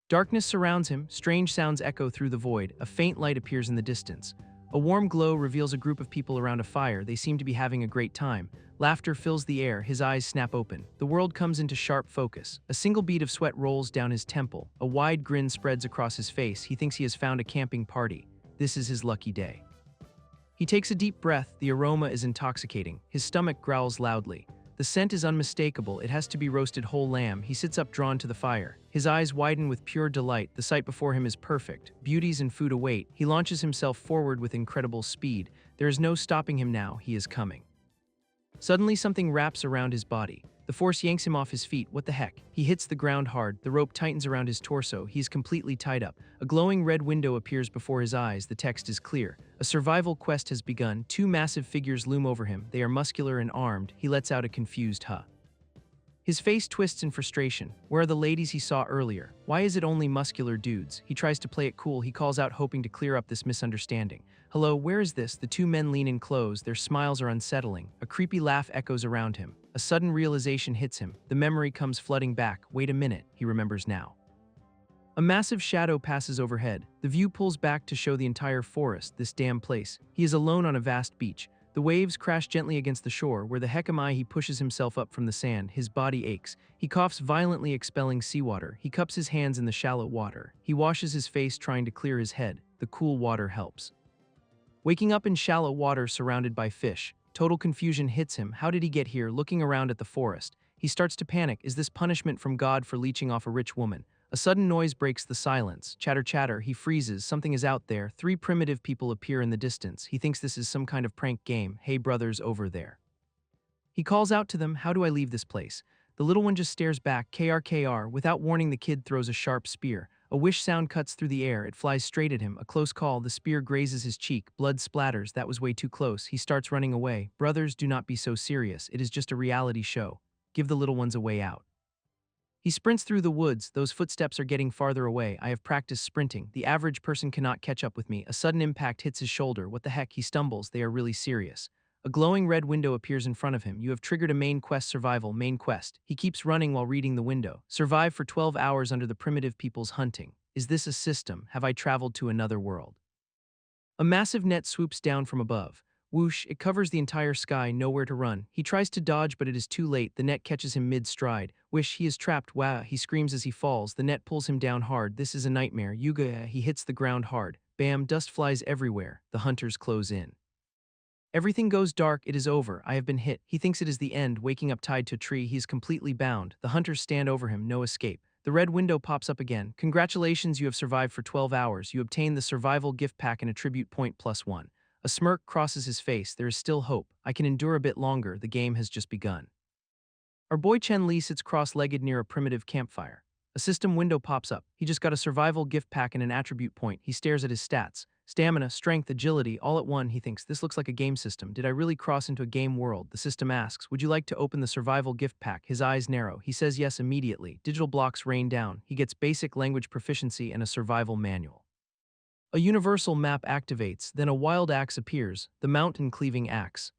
Darkness surrounds him, strange sounds echo through the void, a faint light appears in the distance. A warm glow reveals a group of people around a fire, they seem to be having a great time. Laughter fills the air, his eyes snap open. The world comes into sharp focus. A single bead of sweat rolls down his temple. A wide grin spreads across his face, he thinks he has found a camping party. This is his lucky day. He takes a deep breath, the aroma is intoxicating. His stomach growls loudly. The scent is unmistakable, it has to be roasted whole lamb. He sits up drawn to the fire. His eyes widen with pure delight, the sight before him is perfect. Beauties and food await. He launches himself forward with incredible speed. There is no stopping him now, he is coming. Suddenly something wraps around his body. The force yanks him off his feet, what the heck? He hits the ground hard, the rope tightens around his torso, he's completely tied up. A glowing red window appears before his eyes, the text is clear. A survival quest has begun, two massive figures loom over him, they are muscular and armed, he lets out a confused huh. His face twists in frustration. Where are the ladies he saw earlier? Why is it only muscular dudes? He tries to play it cool, he calls out hoping to clear up this misunderstanding. Hello, where is this? The two men lean in close, their smiles are unsettling. A creepy laugh echoes around him. A sudden realization hits him. The memory comes flooding back. Wait a minute, he remembers now. A massive shadow passes overhead. The view pulls back to show the entire forest, this damn place. He is alone on a vast beach. The waves crash gently against the shore. Where the heck am I? He pushes himself up from the sand. His body aches. He coughs violently, expelling seawater. He cups his hands in the shallow water. He washes his face, trying to clear his head. The cool water helps. Waking up in shallow water surrounded by fish. Total confusion hits him. How did he get here? Looking around at the forest, he starts to panic. Is this punishment from God for leeching off a rich woman? A sudden noise breaks the silence. Chatter, chatter. He freezes. Something is out there. Three primitive people appear in the distance. He thinks this is some kind of prank game. Hey brothers, over there. He calls out to them. How do I leave this place? The little one just stares back. KR. Without warning, the kid throws a sharp spear. A whish sound cuts through the air. It flies straight at him. A close call. The spear grazes his cheek. Blood splatters. That was way too close. He starts running away. Brothers, do not be so serious. It is just a reality show. Give the little ones a way out. He sprints through the woods. Those footsteps are getting farther away. I have practiced sprinting. The average person cannot catch up with me. A sudden impact hits his shoulder. What the heck? He stumbles. They are really serious. A glowing red window appears in front of him. You have triggered a main quest survival. Main quest. He keeps running while reading the window. Survive for 12 hours under the primitive people's hunting. Is this a system? Have I traveled to another world? A massive net swoops down from above. Whoosh, it covers the entire sky, nowhere to run. He tries to dodge, but it is too late. The net catches him mid-stride. Wish, he is trapped. Wah, he screams as he falls. The net pulls him down hard. This is a nightmare. Yuga, he hits the ground hard. Bam, dust flies everywhere. The hunters close in. Everything goes dark. It is over. I have been hit. He thinks it is the end. Waking up tied to a tree, he is completely bound. The hunters stand over him. No escape. The red window pops up again. Congratulations, you have survived for 12 hours. You obtain the survival gift pack and attribute point +1. A smirk crosses his face. There is still hope. I can endure a bit longer. The game has just begun. Our boy Chen Li sits cross-legged near a primitive campfire. A system window pops up. He just got a survival gift pack and an attribute point. He stares at his stats. Stamina, strength, agility, all at one. He thinks, this looks like a game system. Did I really cross into a game world? The system asks, would you like to open the survival gift pack? His eyes narrow. He says yes immediately. Digital blocks rain down. He gets basic language proficiency and a survival manual. A universal map activates, then a wild axe appears, the mountain-cleaving axe.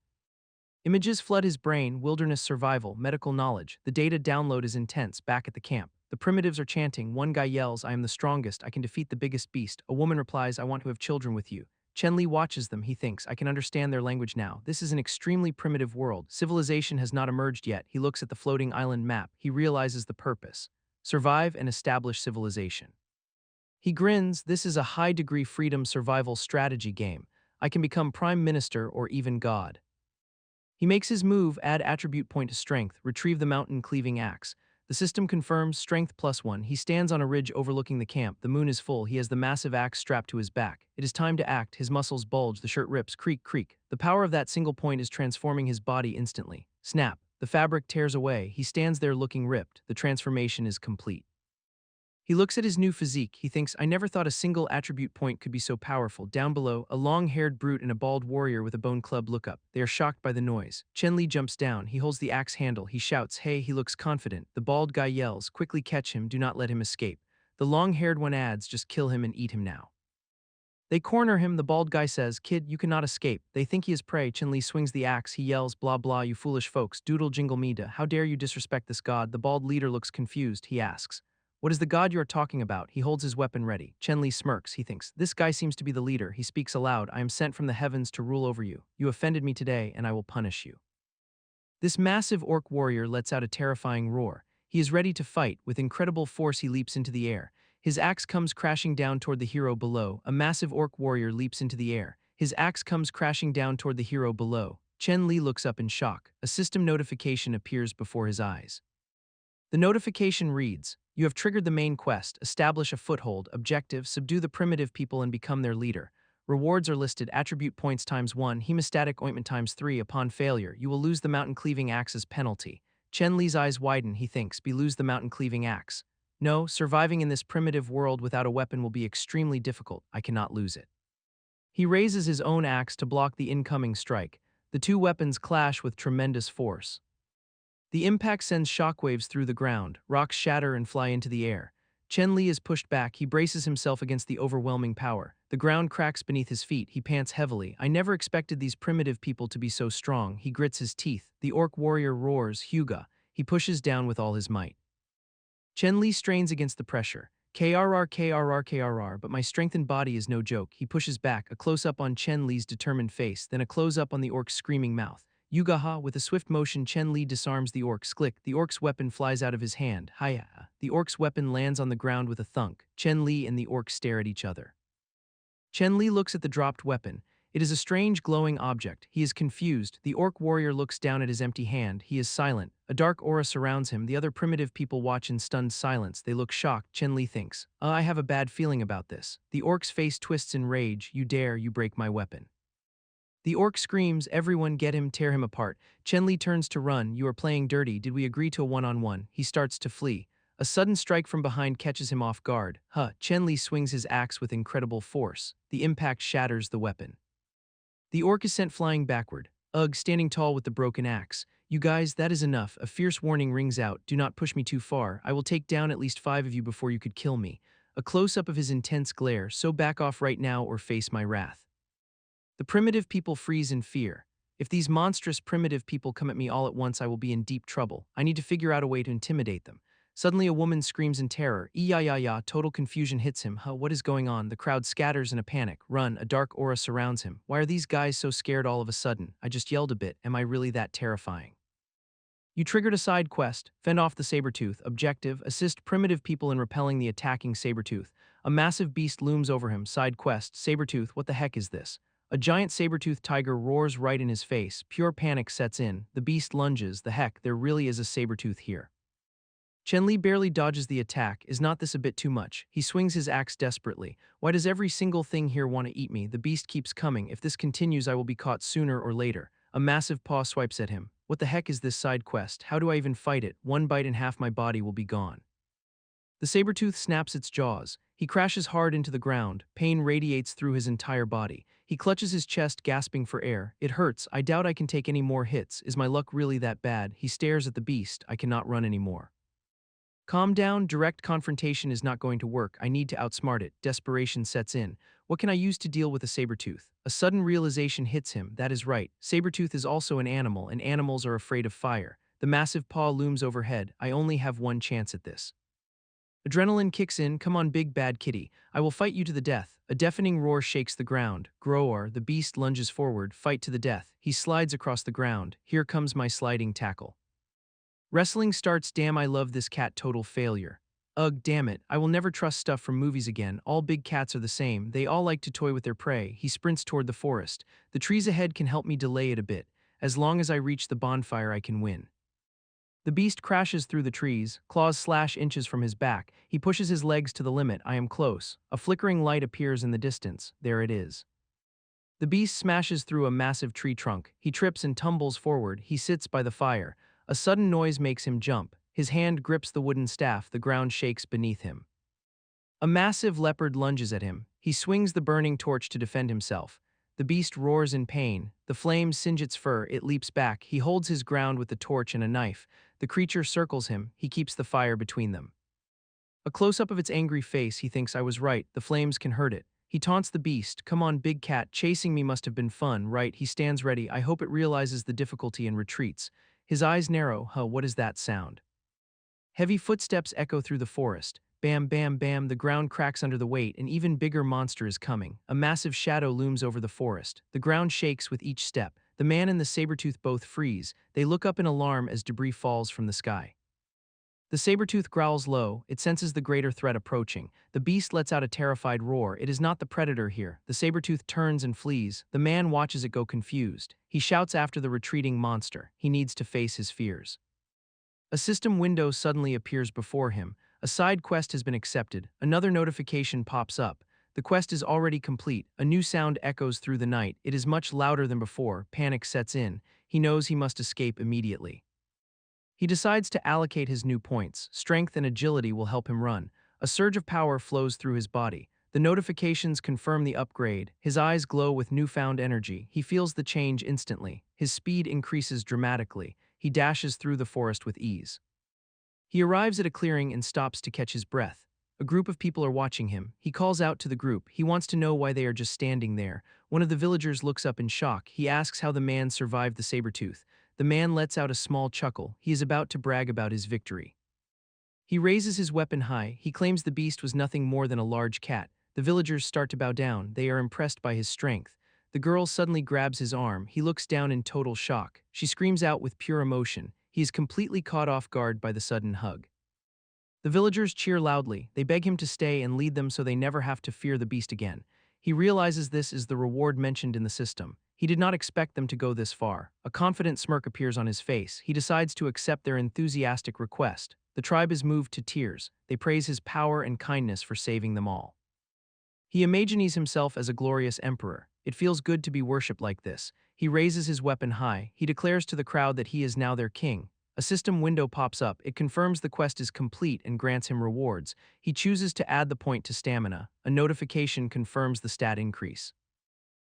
Images flood his brain, wilderness survival, medical knowledge. The data download is intense. Back at the camp, the primitives are chanting. One guy yells, I am the strongest, I can defeat the biggest beast. A woman replies, I want to have children with you. Chen Li watches them. He thinks, I can understand their language now. This is an extremely primitive world. Civilization has not emerged yet. He looks at the floating island map. He realizes the purpose. Survive and establish civilization. He grins. This is a high-degree freedom survival strategy game. I can become prime minister or even god. He makes his move, add attribute point to strength, retrieve the mountain-cleaving axe. The system confirms strength +1. He stands on a ridge overlooking the camp. The moon is full. He has the massive axe strapped to his back. It is time to act. His muscles bulge. The shirt rips. Creak, creak. The power of that single point is transforming his body instantly. Snap. The fabric tears away. He stands there looking ripped. The transformation is complete. He looks at his new physique. He thinks, I never thought a single attribute point could be so powerful. Down below, a long-haired brute and a bald warrior with a bone club look up. They are shocked by the noise. Chen Li jumps down. He holds the axe handle. He shouts, hey, he looks confident. The bald guy yells, quickly catch him, do not let him escape. The long-haired one adds, just kill him and eat him now. They corner him. The bald guy says, kid, you cannot escape. They think he is prey. Chen Li swings the axe. He yells, blah blah, you foolish folks, doodle jingle me da. How dare you disrespect this god? The bald leader looks confused. He asks, What is the god you are talking about? He holds his weapon ready. Chen Li smirks. He thinks, this guy seems to be the leader. He speaks aloud. I am sent from the heavens to rule over you. You offended me today, and I will punish you. This massive orc warrior lets out a terrifying roar. He is ready to fight. With incredible force, he leaps into the air. His axe comes crashing down toward the hero below. A massive orc warrior leaps into the air. His axe comes crashing down toward the hero below. Chen Li looks up in shock. A system notification appears before his eyes. The notification reads, you have triggered the main quest, establish a foothold, objective, subdue the primitive people and become their leader. Rewards are listed, attribute points ×1, hemostatic ointment ×3. Upon failure, you will lose the mountain-cleaving axe as penalty. Chen Li's eyes widen, he thinks, be lose the mountain-cleaving axe. No, surviving in this primitive world without a weapon will be extremely difficult, I cannot lose it. He raises his own axe to block the incoming strike. The two weapons clash with tremendous force. The impact sends shockwaves through the ground, rocks shatter and fly into the air. Chen Li is pushed back, he braces himself against the overwhelming power. The ground cracks beneath his feet, he pants heavily. I never expected these primitive people to be so strong. He grits his teeth. The orc warrior roars, Hyuga. He pushes down with all his might. Chen Li strains against the pressure. KRR, KRR, KRR, but my strengthened body is no joke. He pushes back, a close-up on Chen Li's determined face, then a close-up on the orc's screaming mouth. Yugaha, with a swift motion, Chen Li disarms the orc's click. The orc's weapon flies out of his hand. Hiya. The orc's weapon lands on the ground with a thunk. Chen Li and the orc stare at each other. Chen Li looks at the dropped weapon. It is a strange glowing object. He is confused. The orc warrior looks down at his empty hand. He is silent. A dark aura surrounds him. The other primitive people watch in stunned silence. They look shocked. Chen Li thinks, I have a bad feeling about this. The orc's face twists in rage. You dare, you break my weapon. The orc screams, everyone get him, tear him apart. Chen Li turns to run. You are playing dirty. Did we agree to a one-on-one? He starts to flee. A sudden strike from behind catches him off guard. Chen Li swings his axe with incredible force. The impact shatters the weapon. The orc is sent flying backward. Standing tall with the broken axe. You guys, that is enough. A fierce warning rings out. Do not push me too far. I will take down at least 5 of you before you could kill me. A close-up of his intense glare, so back off right now or face my wrath. The primitive people freeze in fear. If these monstrous primitive people come at me all at once, I will be in deep trouble. I need to figure out a way to intimidate them. Suddenly a woman screams in terror. Ya, total confusion hits him. What is going on? The crowd scatters in a panic. Run, a dark aura surrounds him. Why are these guys so scared all of a sudden? I just yelled a bit. Am I really that terrifying? You triggered a side quest. Fend off the Saber-tooth. Objective, assist primitive people in repelling the attacking Saber-tooth. A massive beast looms over him. Side quest, Saber-tooth, what the heck is this? A giant saber-toothed tiger roars right in his face. Pure panic sets in. The beast lunges. The heck, there really is a saber-tooth here. Chen Li barely dodges the attack. Is not this a bit too much? He swings his axe desperately. Why does every single thing here want to eat me? The beast keeps coming. If this continues, I will be caught sooner or later. A massive paw swipes at him. What the heck is this side quest? How do I even fight it? One bite and half my body will be gone. The saber-tooth snaps its jaws. He crashes hard into the ground. Pain radiates through his entire body. He clutches his chest, gasping for air. It hurts. I doubt I can take any more hits. Is my luck really that bad? He stares at the beast. I cannot run anymore. Calm down. Direct confrontation is not going to work. I need to outsmart it. Desperation sets in. What can I use to deal with a saber-tooth? A sudden realization hits him. That is right. Saber-tooth is also an animal, and animals are afraid of fire. The massive paw looms overhead. I only have one chance at this. Adrenaline kicks in. Come on, big bad kitty. I will fight you to the death. A deafening roar shakes the ground. Groar, the beast lunges forward. Fight to the death. He slides across the ground. Here comes my sliding tackle. Wrestling starts. Damn, I love this cat. Total failure. Ugh, damn it. I will never trust stuff from movies again. All big cats are the same. They all like to toy with their prey. He sprints toward the forest. The trees ahead can help me delay it a bit. As long as I reach the bonfire, I can win. The beast crashes through the trees, claws slash inches from his back. He pushes his legs to the limit. I am close. A flickering light appears in the distance. There it is. The beast smashes through a massive tree trunk. He trips and tumbles forward. He sits by the fire. A sudden noise makes him jump. His hand grips the wooden staff. The ground shakes beneath him. A massive leopard lunges at him. He swings the burning torch to defend himself. The beast roars in pain. The flames singe its fur. It leaps back. He holds his ground with the torch and a knife. The creature circles him. He keeps the fire between them. A close-up of its angry face. He thinks, I was right. The flames can hurt it. He taunts the beast. Come on, big cat. Chasing me must have been fun, right? He stands ready. I hope it realizes the difficulty and retreats. His eyes narrow. What is that sound? Heavy footsteps echo through the forest. Bam, bam, bam, the ground cracks under the weight. An even bigger monster is coming. A massive shadow looms over the forest. The ground shakes with each step. The man and the saber-tooth both freeze. They look up in alarm as debris falls from the sky. The saber-tooth growls low. It senses the greater threat approaching. The beast lets out a terrified roar. It is not the predator here. The saber-tooth turns and flees. The man watches it go confused. He shouts after the retreating monster. He needs to face his fears. A system window suddenly appears before him. A side quest has been accepted. Another notification pops up. The quest is already complete. A new sound echoes through the night. It is much louder than before. Panic sets in. He knows he must escape immediately. He decides to allocate his new points. Strength and agility will help him run. A surge of power flows through his body. The notifications confirm the upgrade. His eyes glow with newfound energy. He feels the change instantly. His speed increases dramatically. He dashes through the forest with ease. He arrives at a clearing and stops to catch his breath. A group of people are watching him. He calls out to the group. He wants to know why they are just standing there. One of the villagers looks up in shock. He asks how the man survived the saber-tooth. The man lets out a small chuckle. He is about to brag about his victory. He raises his weapon high. He claims the beast was nothing more than a large cat. The villagers start to bow down. They are impressed by his strength. The girl suddenly grabs his arm. He looks down in total shock. She screams out with pure emotion. He is completely caught off guard by the sudden hug. The villagers cheer loudly. They beg him to stay and lead them so they never have to fear the beast again. He realizes this is the reward mentioned in the system. He did not expect them to go this far. A confident smirk appears on his face. He decides to accept their enthusiastic request. The tribe is moved to tears. They praise his power and kindness for saving them all. He imagines himself as a glorious emperor. It feels good to be worshipped like this. He raises his weapon high. He declares to the crowd that he is now their king. A system window pops up. It confirms the quest is complete and grants him rewards. He chooses to add the point to stamina. A notification confirms the stat increase.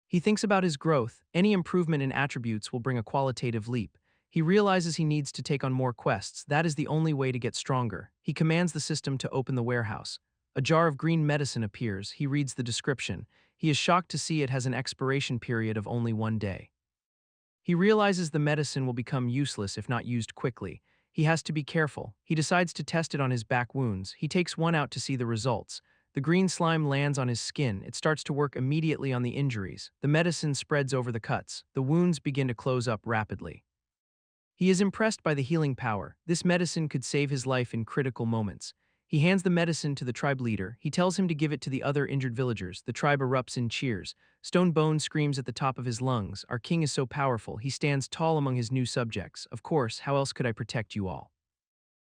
He thinks about his growth. Any improvement in attributes will bring a qualitative leap. He realizes he needs to take on more quests. That is the only way to get stronger. He commands the system to open the warehouse. A jar of green medicine appears. He reads the description. He is shocked to see it has an expiration period of only 1 day. He realizes the medicine will become useless if not used quickly. He has to be careful. He decides to test it on his back wounds. He takes one out to see the results. The green slime lands on his skin. It starts to work immediately on the injuries. The medicine spreads over the cuts. The wounds begin to close up rapidly. He is impressed by the healing power. This medicine could save his life in critical moments. He hands the medicine to the tribe leader. He tells him to give it to the other injured villagers. The tribe erupts in cheers. Stone Bone screams at the top of his lungs. Our king is so powerful. He stands tall among his new subjects. Of course, how else could I protect you all?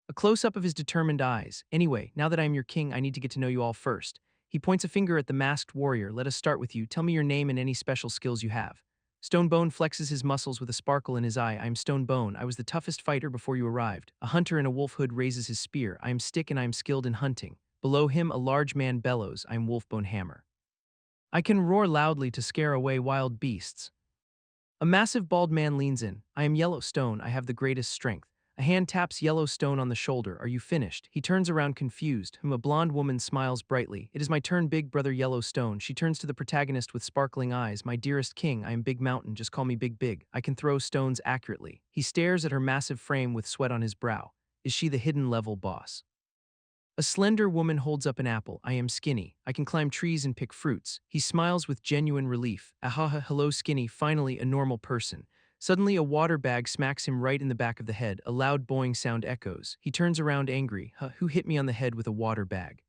A close-up of his determined eyes. Anyway, now that I am your king, I need to get to know you all first. He points a finger at the masked warrior. Let us start with you. Tell me your name and any special skills you have. Stonebone flexes his muscles with a sparkle in his eye. I am Stonebone. I was the toughest fighter before you arrived. A hunter in a wolf hood raises his spear. I am Stick and I am skilled in hunting. Below him, a large man bellows. I am Wolfbone Hammer. I can roar loudly to scare away wild beasts. A massive bald man leans in. I am Yellowstone. I have the greatest strength. A hand taps Yellowstone on the shoulder. Are you finished? He turns around confused. A blonde woman smiles brightly. It is my turn, big brother Yellowstone. She turns to the protagonist with sparkling eyes. My dearest king, I am Big Mountain. Just call me Big Big. I can throw stones accurately. He stares at her massive frame with sweat on his brow. Is she the hidden level boss? A slender woman holds up an apple. I am Skinny. I can climb trees and pick fruits. He smiles with genuine relief. Ahaha, hello Skinny, finally a normal person. Suddenly a water bag smacks him right in the back of the head. A loud boing sound echoes. He turns around angry. Who hit me on the head with a water bag?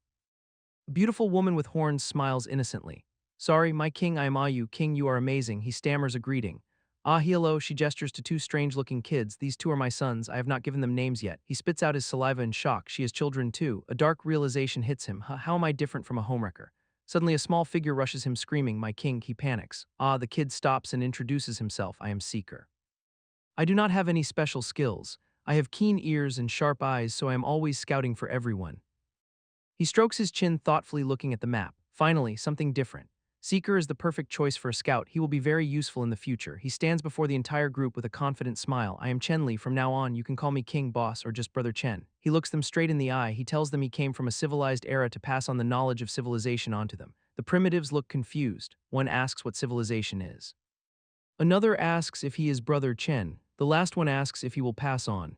A beautiful woman with horns smiles innocently. Sorry, my king, I am Ayu. King, you are amazing. He stammers a greeting. Ah, hello, she gestures to two strange-looking kids. These two are my sons. I have not given them names yet. He spits out his saliva in shock. She has children too. A dark realization hits him. How am I different from a homewrecker? Suddenly a small figure rushes him screaming, my king, he panics. Ah, the kid stops and introduces himself. I am Seeker. I do not have any special skills. I have keen ears and sharp eyes, so I am always scouting for everyone. He strokes his chin thoughtfully looking at the map. Finally, something different. Seeker is the perfect choice for a scout. He will be very useful in the future. He stands before the entire group with a confident smile. I am Chen Li. From now on, you can call me King, Boss, or just Brother Chen. He looks them straight in the eye. He tells them he came from a civilized era to pass on the knowledge of civilization onto them. The primitives look confused. One asks what civilization is. Another asks if he is Brother Chen. The last one asks if he will pass on.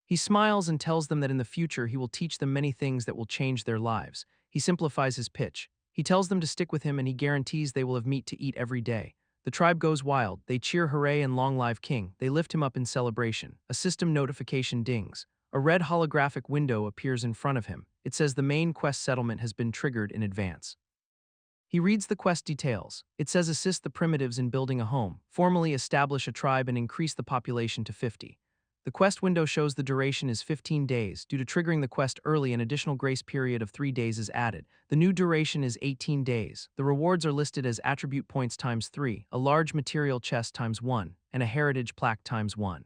He smiles and tells them that in the future he will teach them many things that will change their lives. He simplifies his pitch. He tells them to stick with him and he guarantees they will have meat to eat every day. The tribe goes wild. They cheer hooray and long live king. They lift him up in celebration. A system notification dings. A red holographic window appears in front of him. It says the main quest settlement has been triggered in advance. He reads the quest details. It says assist the primitives in building a home, formally establish a tribe and increase the population to 50. The quest window shows the duration is 15 days. Due to triggering the quest early, an additional grace period of 3 days is added. The new duration is 18 days. The rewards are listed as attribute points times 3, a large material chest times 1, and a heritage plaque times 1.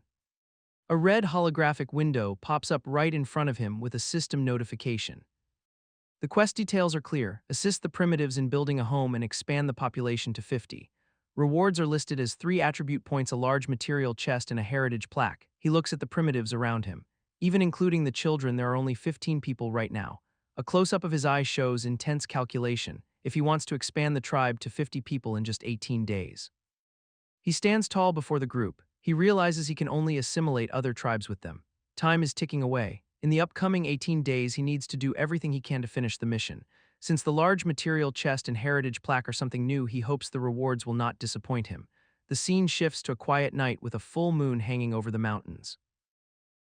A red holographic window pops up right in front of him with a system notification. The quest details are clear. Assist the primitives in building a home and expand the population to 50. Rewards are listed as 3 attribute points, a large material chest, and a heritage plaque. He looks at the primitives around him. Even including the children, there are only 15 people right now. A close-up of his eyes shows intense calculation if he wants to expand the tribe to 50 people in just 18 days. He stands tall before the group. He realizes he can only assimilate other tribes with them. Time is ticking away. In the upcoming 18 days, he needs to do everything he can to finish the mission. Since the large material chest and heritage plaque are something new, he hopes the rewards will not disappoint him. The scene shifts to a quiet night with a full moon hanging over the mountains.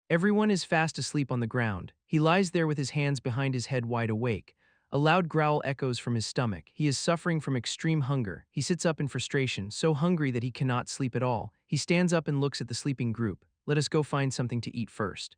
Everyone is fast asleep on the ground. He lies there with his hands behind his head, wide awake. A loud growl echoes from his stomach. He is suffering from extreme hunger. He sits up in frustration, so hungry that he cannot sleep at all. He stands up and looks at the sleeping group. Let us go find something to eat first.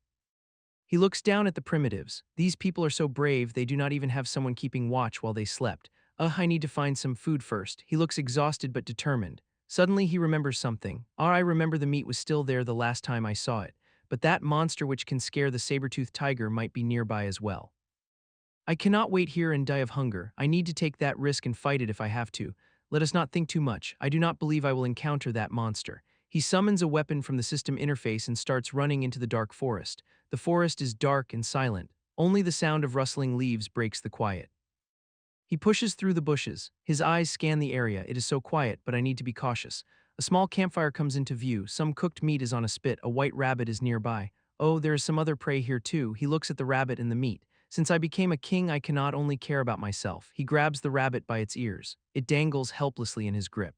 He looks down at the primitives. These people are so brave, they do not even have someone keeping watch while they slept. I need to find some food first. He looks exhausted but determined. Suddenly he remembers something. I remember the meat was still there the last time I saw it. But that monster which can scare the saber-tooth tiger might be nearby as well. I cannot wait here and die of hunger. I need to take that risk and fight it if I have to. Let us not think too much. I do not believe I will encounter that monster. He summons a weapon from the system interface and starts running into the dark forest. The forest is dark and silent. Only the sound of rustling leaves breaks the quiet. He pushes through the bushes. His eyes scan the area. It is so quiet, but I need to be cautious. A small campfire comes into view. Some cooked meat is on a spit. A white rabbit is nearby. Oh, there is some other prey here too. He looks at the rabbit and the meat. Since I became a king, I cannot only care about myself. He grabs the rabbit by its ears. It dangles helplessly in his grip.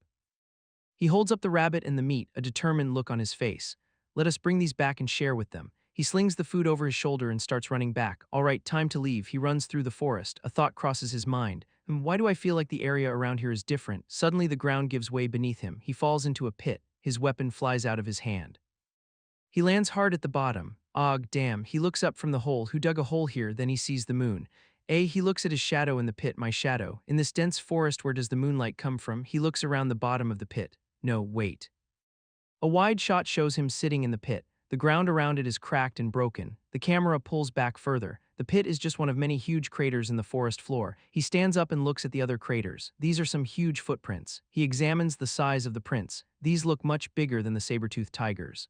He holds up the rabbit and the meat, a determined look on his face. Let us bring these back and share with them. He slings the food over his shoulder and starts running back. All right, time to leave. He runs through the forest. A thought crosses his mind. Why do I feel like the area around here is different? Suddenly the ground gives way beneath him. He falls into a pit. His weapon flies out of his hand. He lands hard at the bottom. Og, damn. He looks up from the hole. Who dug a hole here? Then he sees the moon. He looks at his shadow in the pit. My shadow. In this dense forest, where does the moonlight come from? He looks around the bottom of the pit. No, wait. A wide shot shows him sitting in the pit. The ground around it is cracked and broken. The camera pulls back further. The pit is just one of many huge craters in the forest floor. He stands up and looks at the other craters. These are some huge footprints. He examines the size of the prints. These look much bigger than the saber-tooth tigers.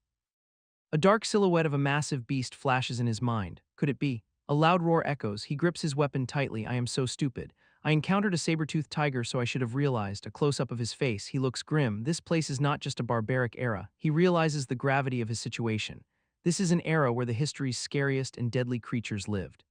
A dark silhouette of a massive beast flashes in his mind. Could it be? A loud roar echoes. He grips his weapon tightly. I am so stupid. I encountered a saber-toothed tiger, so I should have realized. A close-up of his face. He looks grim. This place is not just a barbaric era. He realizes the gravity of his situation. This is an era where the history's scariest and deadly creatures lived.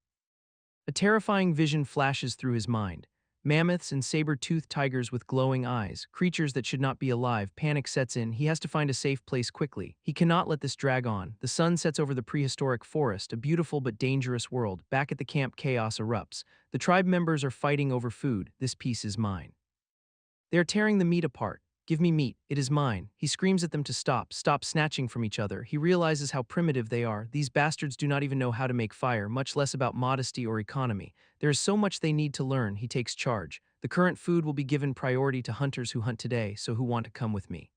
A terrifying vision flashes through his mind. Mammoths and saber-toothed tigers with glowing eyes, creatures that should not be alive. Panic sets in. He has to find a safe place quickly. He cannot let this drag on. The sun sets over the prehistoric forest, a beautiful but dangerous world. Back at the camp, chaos erupts. The tribe members are fighting over food. This piece is mine. They are tearing the meat apart. Give me meat. It is mine. He screams at them to stop snatching from each other. He realizes how primitive they are. These bastards do not even know how to make fire, much less about modesty or economy. There is so much they need to learn. He takes charge. The current food will be given priority to hunters who hunt today, so who want to come with me?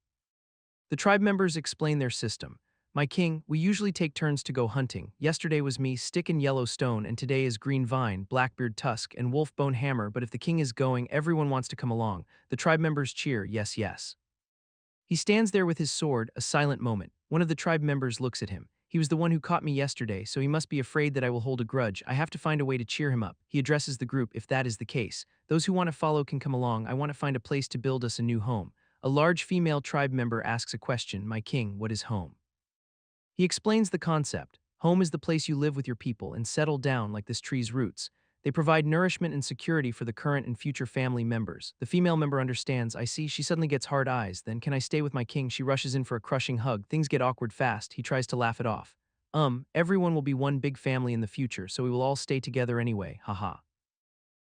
The tribe members explain their system. My king, we usually take turns to go hunting. Yesterday was me, Stick and Yellowstone, and today is Green Vine, Blackbeard Tusk, and Wolfbone Hammer, but if the king is going, everyone wants to come along. The tribe members cheer, yes, yes. He stands there with his sword, a silent moment. One of the tribe members looks at him. He was the one who caught me yesterday, so he must be afraid that I will hold a grudge. I have to find a way to cheer him up. He addresses the group. If that is the case, those who want to follow can come along. I want to find a place to build us a new home. A large female tribe member asks a question. My king, what is home? He explains the concept. Home is the place you live with your people and settle down like this tree's roots. They provide nourishment and security for the current and future family members. The female member understands. I see. She suddenly gets hard eyes. Then, can I stay with my king? She rushes in for a crushing hug. Things get awkward fast. He tries to laugh it off. Everyone will be one big family in the future, so we will all stay together anyway. Haha.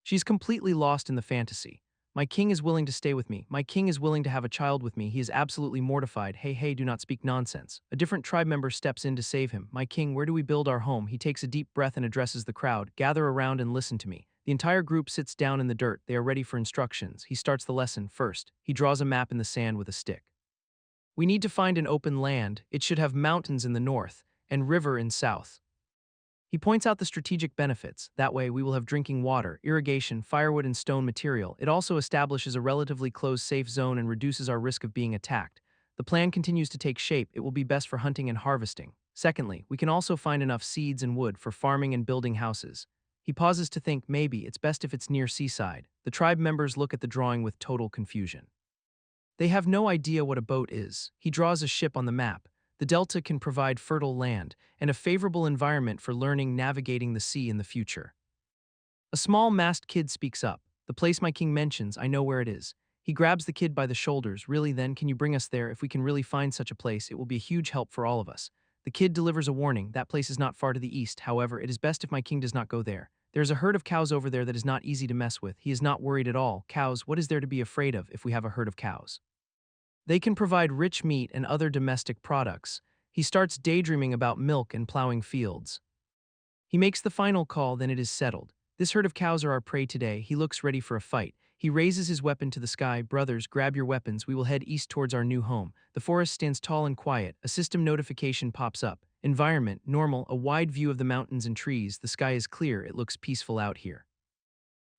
She's completely lost in the fantasy. My king is willing to stay with me. My king is willing to have a child with me. He is absolutely mortified. Hey, hey, do not speak nonsense. A different tribe member steps in to save him. My king, where do we build our home? He takes a deep breath and addresses the crowd. Gather around and listen to me. The entire group sits down in the dirt. They are ready for instructions. He starts the lesson first. He draws a map in the sand with a stick. We need to find an open land. It should have mountains in the north and river in south. He points out the strategic benefits. That way, we will have drinking water, irrigation, firewood, and stone material. It also establishes a relatively closed safe zone and reduces our risk of being attacked. The plan continues to take shape. It will be best for hunting and harvesting. Secondly, we can also find enough seeds and wood for farming and building houses. He pauses to think maybe it's best if it's near seaside. The tribe members look at the drawing with total confusion. They have no idea what a boat is. He draws a ship on the map. The delta can provide fertile land and a favorable environment for learning navigating the sea in the future. A small masked kid speaks up. The place my king mentions, I know where it is. He grabs the kid by the shoulders. Really then, can you bring us there? If we can really find such a place, it will be a huge help for all of us. The kid delivers a warning. That place is not far to the east. However, it is best if my king does not go there. There is a herd of cows over there that is not easy to mess with. He is not worried at all. Cows, what is there to be afraid of if we have a herd of cows? They can provide rich meat and other domestic products. He starts daydreaming about milk and plowing fields. He makes the final call, then it is settled. This herd of cows are our prey today. He looks ready for a fight. He raises his weapon to the sky. Brothers, grab your weapons. We will head east towards our new home. The forest stands tall and quiet. A system notification pops up. Environment, normal, a wide view of the mountains and trees. The sky is clear. It looks peaceful out here.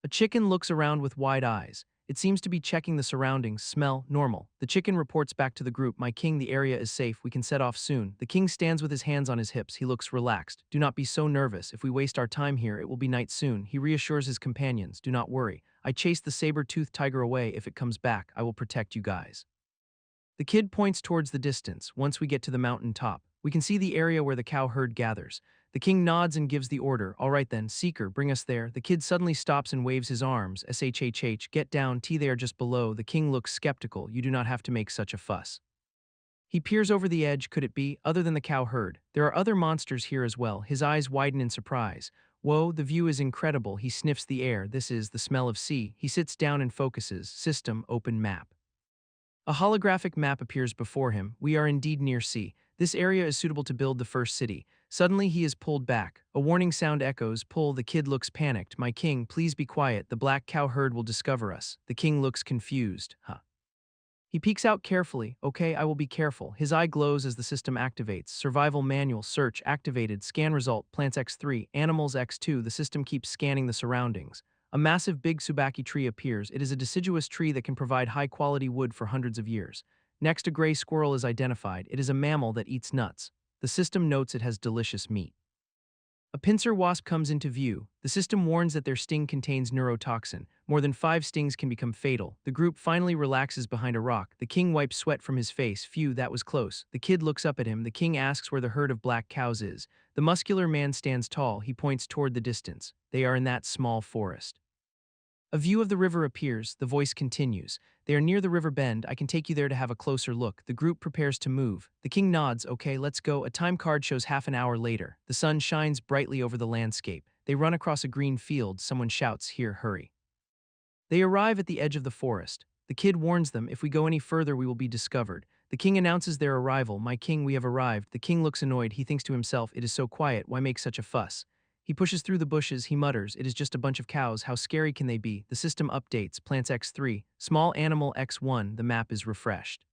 A chicken looks around with wide eyes. It seems to be checking the surroundings. Smell, normal. The chicken reports back to the group. My king, the area is safe. We can set off soon. The king stands with his hands on his hips. He looks relaxed. Do not be so nervous. If we waste our time here, it will be night soon. He reassures his companions. Do not worry. I chased the saber-tooth tiger away. If it comes back, I will protect you guys. The kid points towards the distance. Once we get to the mountain top, we can see the area where the cow herd gathers. The king nods and gives the order. All right then, Seeker, bring us there. The kid suddenly stops and waves his arms. SHHH, get down. T, they are just below. The king looks skeptical. You do not have to make such a fuss. He peers over the edge. Could it be? Other than the cow herd, there are other monsters here as well. His eyes widen in surprise. Whoa, the view is incredible. He sniffs the air. This is the smell of sea. He sits down and focuses. System, open map. A holographic map appears before him. We are indeed near sea. This area is suitable to build the first city. Suddenly he is pulled back. A warning sound echoes. Pull. The kid looks panicked. My king, please be quiet. The black cow herd will discover us. The king looks confused. He peeks out carefully. Okay, I will be careful. His eye glows as the system activates. Survival manual, search, activated, scan result, plants X3, animals X2. The system keeps scanning the surroundings. A massive big Tsubaki tree appears. It is a deciduous tree that can provide high-quality wood for hundreds of years. Next, a gray squirrel is identified. It is a mammal that eats nuts. The system notes it has delicious meat. A pincer wasp comes into view. The system warns that their sting contains neurotoxin. More than 5 stings can become fatal. The group finally relaxes behind a rock. The king wipes sweat from his face. Phew, that was close. The kid looks up at him. The king asks where the herd of black cows is. The muscular man stands tall. He points toward the distance. They are in that small forest. A view of the river appears. The voice continues. They are near the river bend. I can take you there to have a closer look. The group prepares to move. The king nods. Okay, let's go. A time card shows half an hour later. The sun shines brightly over the landscape. They run across a green field. Someone shouts, "Here, hurry." They arrive at the edge of the forest. The kid warns them, if we go any further we will be discovered. The king announces their arrival. My king, we have arrived. The king looks annoyed. He thinks to himself, it is so quiet. Why make such a fuss? He pushes through the bushes. He mutters, it is just a bunch of cows. How scary can they be? The system updates. Plants X3. Small animal X1. The map is refreshed.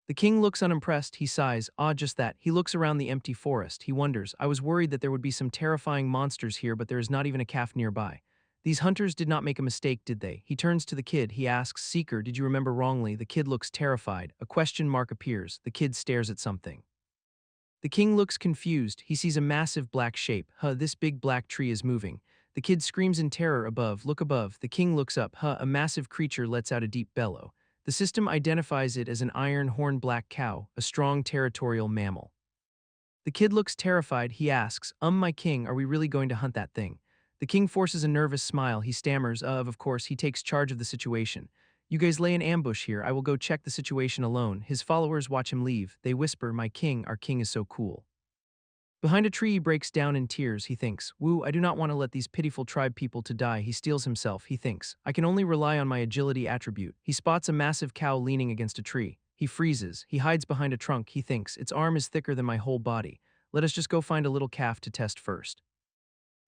The king looks unimpressed. He sighs. Ah, just that. He looks around the empty forest. He wonders, I was worried that there would be some terrifying monsters here, but there is not even a calf nearby. These hunters did not make a mistake, did they? He turns to the kid. He asks, Seeker, did you remember wrongly? The kid looks terrified. A question mark appears. The kid stares at something. The king looks confused. He sees a massive black shape. This big black tree is moving. The kid screams in terror. Above, look above. The king looks up. A massive creature lets out a deep bellow. The system identifies it as an iron-horned black cow, a strong territorial mammal. The kid looks terrified. He asks, my king, are we really going to hunt that thing? The king forces a nervous smile. He stammers, of course, he takes charge of the situation. You guys lay an ambush here. I will go check the situation alone. His followers watch him leave. They whisper, my king, our king is so cool. Behind a tree, he breaks down in tears. He thinks, Woo, I do not want to let these pitiful tribe people to die. He steels himself. He thinks, I can only rely on my agility attribute. He spots a massive cow leaning against a tree. He freezes. He hides behind a trunk. He thinks, its arm is thicker than my whole body. Let us just go find a little calf to test first.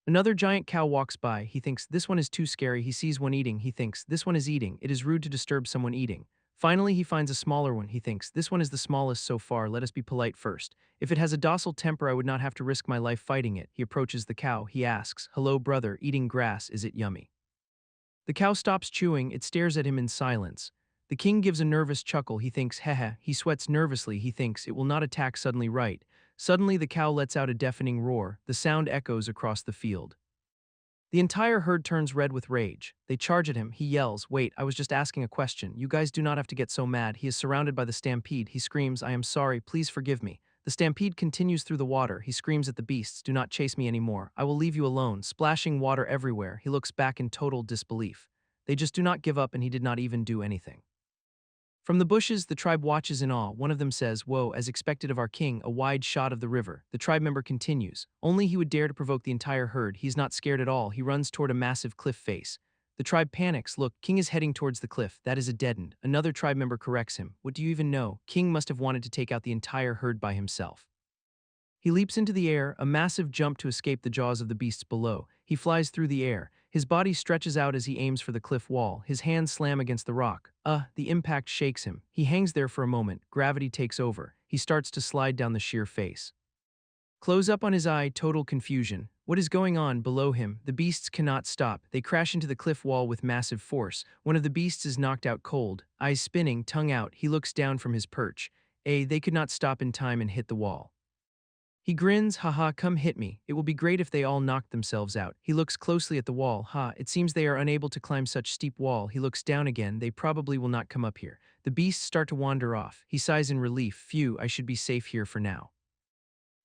Another giant cow walks by. He thinks, this one is too scary. He sees one eating. He thinks, this one is eating. It is rude to disturb someone eating. Finally, he finds a smaller one. He thinks, this one is the smallest so far. Let us be polite first. If it has a docile temper, I would not have to risk my life fighting it. He approaches the cow. He asks, hello, brother, eating grass, is it yummy? The cow stops chewing. It stares at him in silence. The king gives a nervous chuckle. He thinks, heh. He sweats nervously. He thinks, it will not attack suddenly, right? Suddenly, the cow lets out a deafening roar. The sound echoes across the field. The entire herd turns red with rage. They charge at him. He yells, wait, I was just asking a question. You guys do not have to get so mad. He is surrounded by the stampede. He screams, I am sorry, please forgive me. The stampede continues through the water. He screams at the beasts, do not chase me anymore. I will leave you alone, splashing water everywhere. He looks back in total disbelief. They just do not give up, and he did not even do anything. From the bushes, the tribe watches in awe. One of them says, whoa, as expected of our king, a wide shot of the river. The tribe member continues. Only he would dare to provoke the entire herd. He's not scared at all. He runs toward a massive cliff face. The tribe panics. Look, King is heading towards the cliff. That is a dead end. Another tribe member corrects him. What do you even know? King must have wanted to take out the entire herd by himself. He leaps into the air, a massive jump to escape the jaws of the beasts below. He flies through the air. His body stretches out as he aims for the cliff wall. His hands slam against the rock. The impact shakes him. He hangs there for a moment. Gravity takes over. He starts to slide down the sheer face. Close up on his eye, total confusion. What is going on below him? The beasts cannot stop. They crash into the cliff wall with massive force. One of the beasts is knocked out cold. Eyes spinning, tongue out, he looks down from his perch. They could not stop in time and hit the wall. He grins, haha, come hit me. It will be great if they all knocked themselves out. He looks closely at the wall, it seems they are unable to climb such steep wall. He looks down again, they probably will not come up here. The beasts start to wander off. He sighs in relief, phew, I should be safe here for now.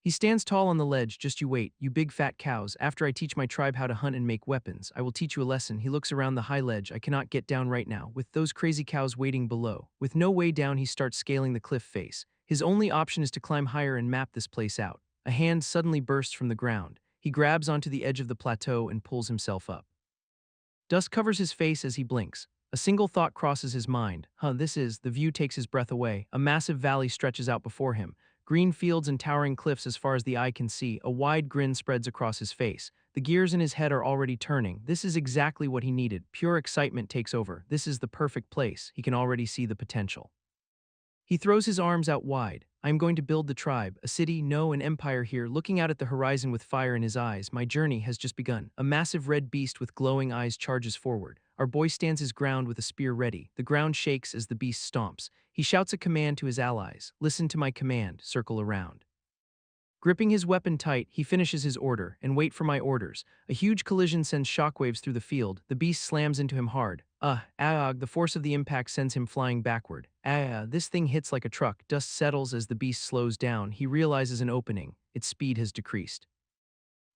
He stands tall on the ledge, just you wait, you big fat cows. After I teach my tribe how to hunt and make weapons, I will teach you a lesson. He looks around the high ledge. I cannot get down right now, with those crazy cows waiting below. With no way down, he starts scaling the cliff face. His only option is to climb higher and map this place out. A hand suddenly bursts from the ground. He grabs onto the edge of the plateau and pulls himself up. Dust covers his face as he blinks. A single thought crosses his mind. The view takes his breath away. A massive valley stretches out before him. Green fields and towering cliffs as far as the eye can see. A wide grin spreads across his face. The gears in his head are already turning. This is exactly what he needed. Pure excitement takes over. This is the perfect place. He can already see the potential. He throws his arms out wide. I am going to build the tribe, a city, no, an empire here. Looking out at the horizon with fire in his eyes, my journey has just begun. A massive red beast with glowing eyes charges forward. Our boy stands his ground with a spear ready. The ground shakes as the beast stomps. He shouts a command to his allies. Listen to my command, circle around. Gripping his weapon tight, he finishes his order, and wait for my orders. A huge collision sends shockwaves through the field. The beast slams into him hard. The force of the impact sends him flying backward. This thing hits like a truck. Dust settles as the beast slows down. He realizes an opening. Its speed has decreased.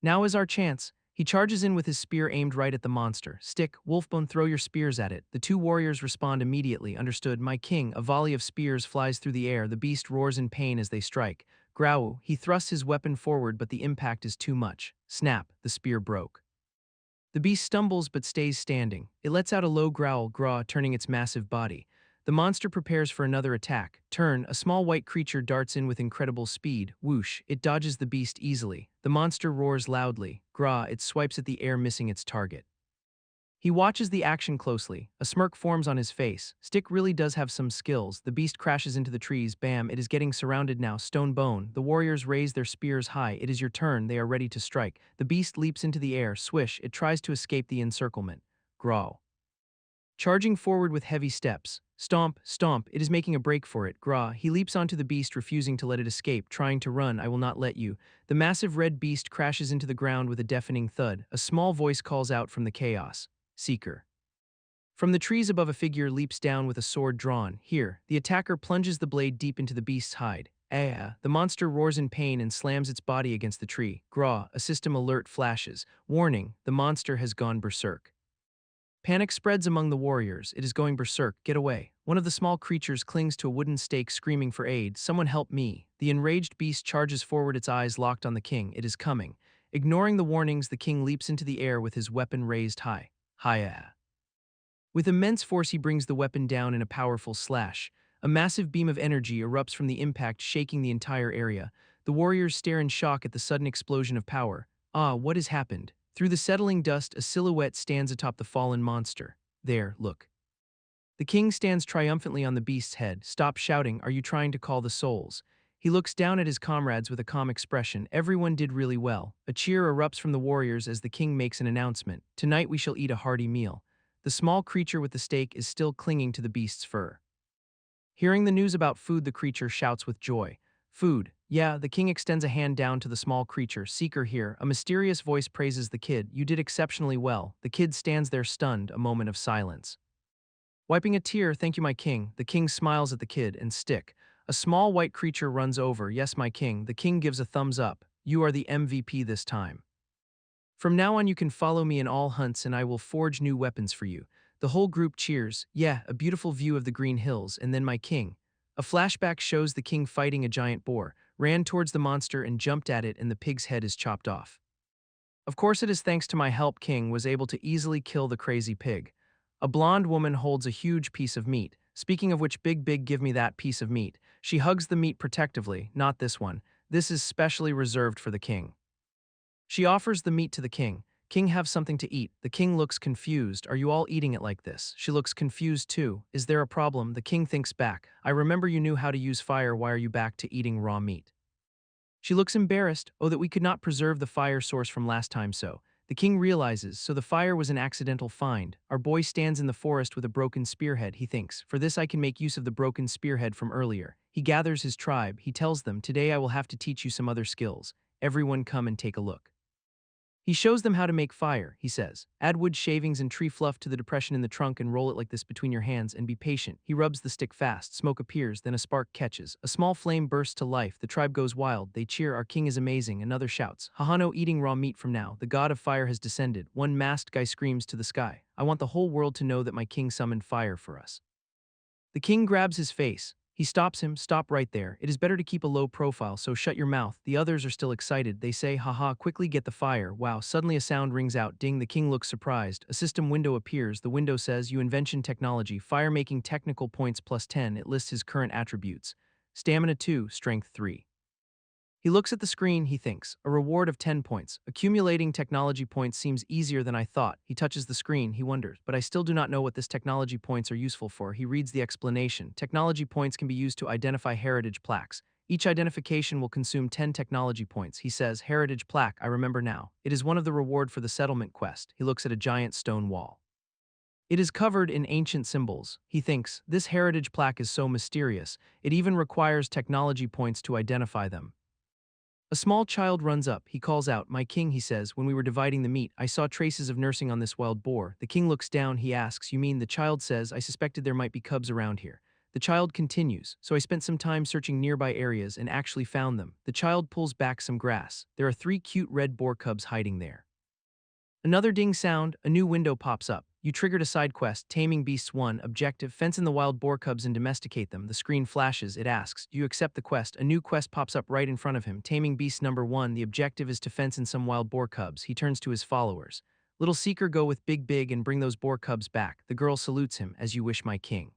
Now is our chance. He charges in with his spear aimed right at the monster. Stick, Wolfbone, throw your spears at it. The two warriors respond immediately. Understood, my king. A volley of spears flies through the air. The beast roars in pain as they strike. Growl, he thrusts his weapon forward, but the impact is too much. Snap, the spear broke. The beast stumbles but stays standing. It lets out a low growl, graw, turning its massive body. The monster prepares for another attack. Turn, a small white creature darts in with incredible speed. Whoosh, it dodges the beast easily. The monster roars loudly. Graw, it swipes at the air, missing its target. He watches the action closely. A smirk forms on his face. Stick really does have some skills. The beast crashes into the trees. Bam, it is getting surrounded now. Stone Bone. The warriors raise their spears high. It is your turn. They are ready to strike. The beast leaps into the air. Swish, it tries to escape the encirclement. Growl. Charging forward with heavy steps. Stomp, stomp, it is making a break for it. Graw, he leaps onto the beast, refusing to let it escape, trying to run. I will not let you. The massive red beast crashes into the ground with a deafening thud. A small voice calls out from the chaos. Seeker. From the trees above, a figure leaps down with a sword drawn. Here, the attacker plunges the blade deep into the beast's hide. The monster roars in pain and slams its body against the tree. Graw, a system alert flashes. Warning, the monster has gone berserk. Panic spreads among the warriors. It is going berserk. Get away. One of the small creatures clings to a wooden stake, screaming for aid. Someone help me. The enraged beast charges forward, its eyes locked on the king. It is coming. Ignoring the warnings, the king leaps into the air with his weapon raised high. Hiya. With immense force, he brings the weapon down in a powerful slash. A massive beam of energy erupts from the impact, shaking the entire area. The warriors stare in shock at the sudden explosion of power. What has happened? Through the settling dust, a silhouette stands atop the fallen monster. There, look. The king stands triumphantly on the beast's head. Stop shouting. Are you trying to call the souls? He looks down at his comrades with a calm expression. Everyone did really well. A cheer erupts from the warriors as the king makes an announcement. Tonight we shall eat a hearty meal. The small creature with the stake is still clinging to the beast's fur. Hearing the news about food, the creature shouts with joy. Food. Yeah, the king extends a hand down to the small creature. Seeker here. A mysterious voice praises the kid. You did exceptionally well. The kid stands there stunned, a moment of silence. Wiping a tear, thank you, my king. The king smiles at the kid and stick. A small white creature runs over. Yes, my king. The king gives a thumbs up. You are the MVP this time. From now on you can follow me in all hunts and I will forge new weapons for you. The whole group cheers. Yeah, a beautiful view of the green hills, and then my king. A flashback shows the king fighting a giant boar, ran towards the monster and jumped at it, and the pig's head is chopped off. Of course it is thanks to my help king was able to easily kill the crazy pig. A blonde woman holds a huge piece of meat. Speaking of which, big give me that piece of meat. She hugs the meat protectively. Not this one. This is specially reserved for the king. She offers the meat to the king. King, have something to eat. The king looks confused. Are you all eating it like this? She looks confused too. Is there a problem? The king thinks back. I remember you knew how to use fire. Why are you back to eating raw meat? She looks embarrassed. Oh, that we could not preserve the fire source from last time so. The king realizes, so the fire was an accidental find. Our boy stands in the forest with a broken spearhead, he thinks. For this I can make use of the broken spearhead from earlier. He gathers his tribe. He tells them, today I will have to teach you some other skills. Everyone come and take a look. He shows them how to make fire, he says. Add wood shavings and tree fluff to the depression in the trunk and roll it like this between your hands and be patient. He rubs the stick fast. Smoke appears, then a spark catches. A small flame bursts to life. The tribe goes wild. They cheer, our king is amazing. Another shouts, haha, no eating raw meat from now. The god of fire has descended. One masked guy screams to the sky. I want the whole world to know that my king summoned fire for us. The king grabs his face. He stops him. Stop right there. It is better to keep a low profile, so shut your mouth. The others are still excited. They say, haha, quickly get the fire. Wow, suddenly a sound rings out. Ding, the king looks surprised. A system window appears. The window says, you invention technology, fire making technical points plus 10. It lists his current attributes. Stamina 2, strength 3. He looks at the screen, he thinks. A reward of 10 points. Accumulating technology points seems easier than I thought. He touches the screen, he wonders, but I still do not know what this technology points are useful for. He reads the explanation. Technology points can be used to identify heritage plaques. Each identification will consume 10 technology points. He says, heritage plaque, I remember now. It is one of the reward for the settlement quest. He looks at a giant stone wall. It is covered in ancient symbols. He thinks, this heritage plaque is so mysterious. It even requires technology points to identify them. A small child runs up. He calls out, my king, he says, when we were dividing the meat, I saw traces of nursing on this wild boar. The king looks down. He asks, you mean? The child says, I suspected there might be cubs around here. The child continues, so I spent some time searching nearby areas and actually found them. The child pulls back some grass. There are 3 cute red boar cubs hiding there. Another ding sound, a new window pops up. You triggered a side quest, Taming Beasts 1, objective, fence in the wild boar cubs and domesticate them. The screen flashes, it asks, do you accept the quest? A new quest pops up right in front of him. Taming Beast number 1, the objective is to fence in some wild boar cubs. He turns to his followers. Little Seeker, go with Big and bring those boar cubs back. The girl salutes him, as you wish, my king.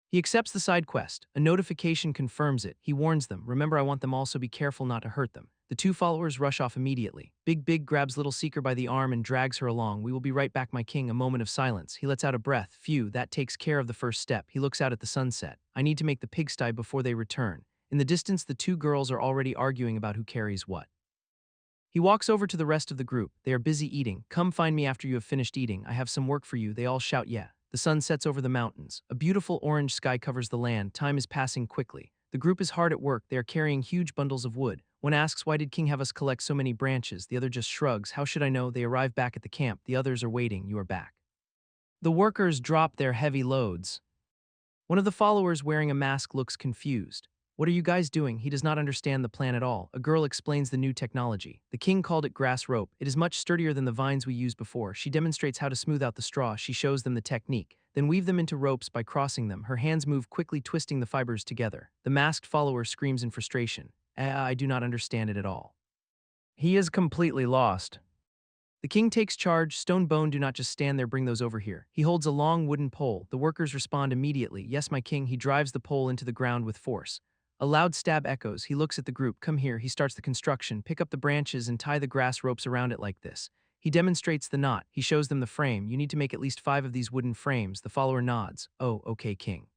He accepts the side quest. A notification confirms it. He warns them, remember I want them also be careful not to hurt them. The 2 followers rush off immediately. Big grabs Little Seeker by the arm and drags her along. We will be right back, my king. A moment of silence. He lets out a breath. Phew, that takes care of the first step. He looks out at the sunset. I need to make the pigsty before they return. In the distance, the 2 girls are already arguing about who carries what. He walks over to the rest of the group. They are busy eating. Come find me after you have finished eating. I have some work for you. They all shout, yeah. The sun sets over the mountains. A beautiful orange sky covers the land. Time is passing quickly. The group is hard at work. They are carrying huge bundles of wood. One asks, why did King have us collect so many branches? The other just shrugs. How should I know? They arrive back at the camp. The others are waiting. You are back. The workers drop their heavy loads. One of the followers wearing a mask looks confused. What are you guys doing? He does not understand the plan at all. A girl explains the new technology. The king called it grass rope. It is much sturdier than the vines we used before. She demonstrates how to smooth out the straw. She shows them the technique. Then weave them into ropes by crossing them. Her hands move quickly, twisting the fibers together. The masked follower screams in frustration. I do not understand it at all. He is completely lost. The king takes charge. Stone Bone, do not just stand there, bring those over here. He holds a long wooden pole. The workers respond immediately. Yes, my king. He drives the pole into the ground with force. A loud stab echoes. He looks at the group. Come here. He starts the construction. Pick up the branches and tie the grass ropes around it like this. He demonstrates the knot. He shows them the frame. You need to make at least 5 of these wooden frames. The follower nods. Oh, okay, king.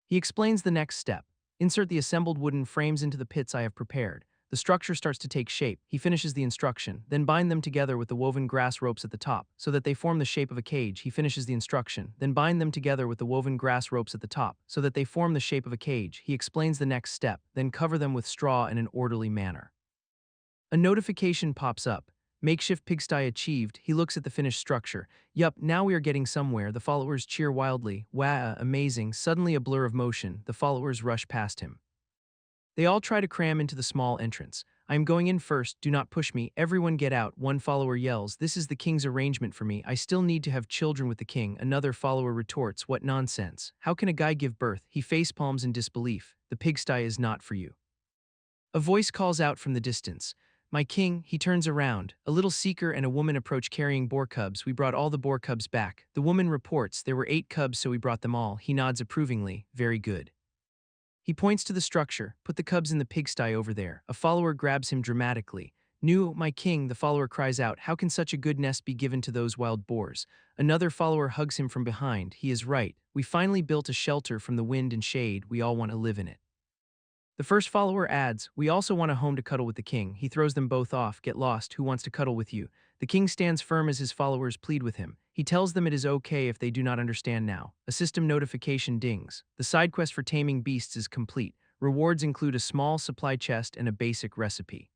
He explains the next step. Insert the assembled wooden frames into the pits I have prepared. The structure starts to take shape. He finishes the instruction, then bind them together with the woven grass ropes at the top, so that they form the shape of a cage. He finishes the instruction, then bind them together with the woven grass ropes at the top, so that they form the shape of a cage. He explains the next step, then cover them with straw in an orderly manner. A notification pops up. Makeshift pigsty achieved. He looks at the finished structure. Yup, now we are getting somewhere. The followers cheer wildly. Wow, amazing. Suddenly a blur of motion. The followers rush past him. They all try to cram into the small entrance. I am going in first, do not push me. Everyone get out. One follower yells, this is the king's arrangement for me. I still need to have children with the king. Another follower retorts, what nonsense. How can a guy give birth? He facepalms in disbelief. The pigsty is not for you. A voice calls out from the distance. My king. He turns around. A little seeker and a woman approach carrying boar cubs. We brought all the boar cubs back. The woman reports, there were 8 cubs, so we brought them all. He nods approvingly. Very good. He points to the structure. Put the cubs in the pigsty over there. A follower grabs him dramatically. No, my king, the follower cries out. How can such a good nest be given to those wild boars? Another follower hugs him from behind. He is right. We finally built a shelter from the wind and shade. We all want to live in it. The first follower adds, we also want a home to cuddle with the king. He throws them both off. Get lost. Who wants to cuddle with you? The king stands firm as his followers plead with him. He tells them it is okay if they do not understand now. A system notification dings. The side quest for taming beasts is complete. Rewards include a small supply chest and a basic recipe.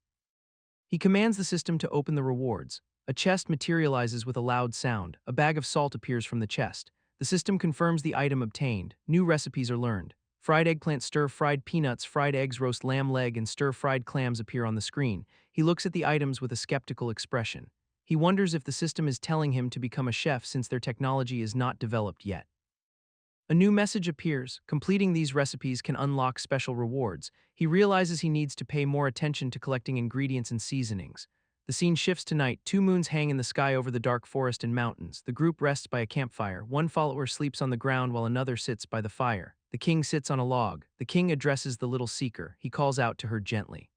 He commands the system to open the rewards. A chest materializes with a loud sound. A bag of salt appears from the chest. The system confirms the item obtained. New recipes are learned. Fried eggplant, stir-fried peanuts, fried eggs, roast lamb leg, and stir-fried clams appear on the screen. He looks at the items with a skeptical expression. He wonders if the system is telling him to become a chef since their technology is not developed yet. A new message appears. Completing these recipes can unlock special rewards. He realizes he needs to pay more attention to collecting ingredients and seasonings. The scene shifts to night. 2 moons hang in the sky over the dark forest and mountains. The group rests by a campfire. One follower sleeps on the ground while another sits by the fire. The king sits on a log. The king addresses the little seeker. He calls out to her gently.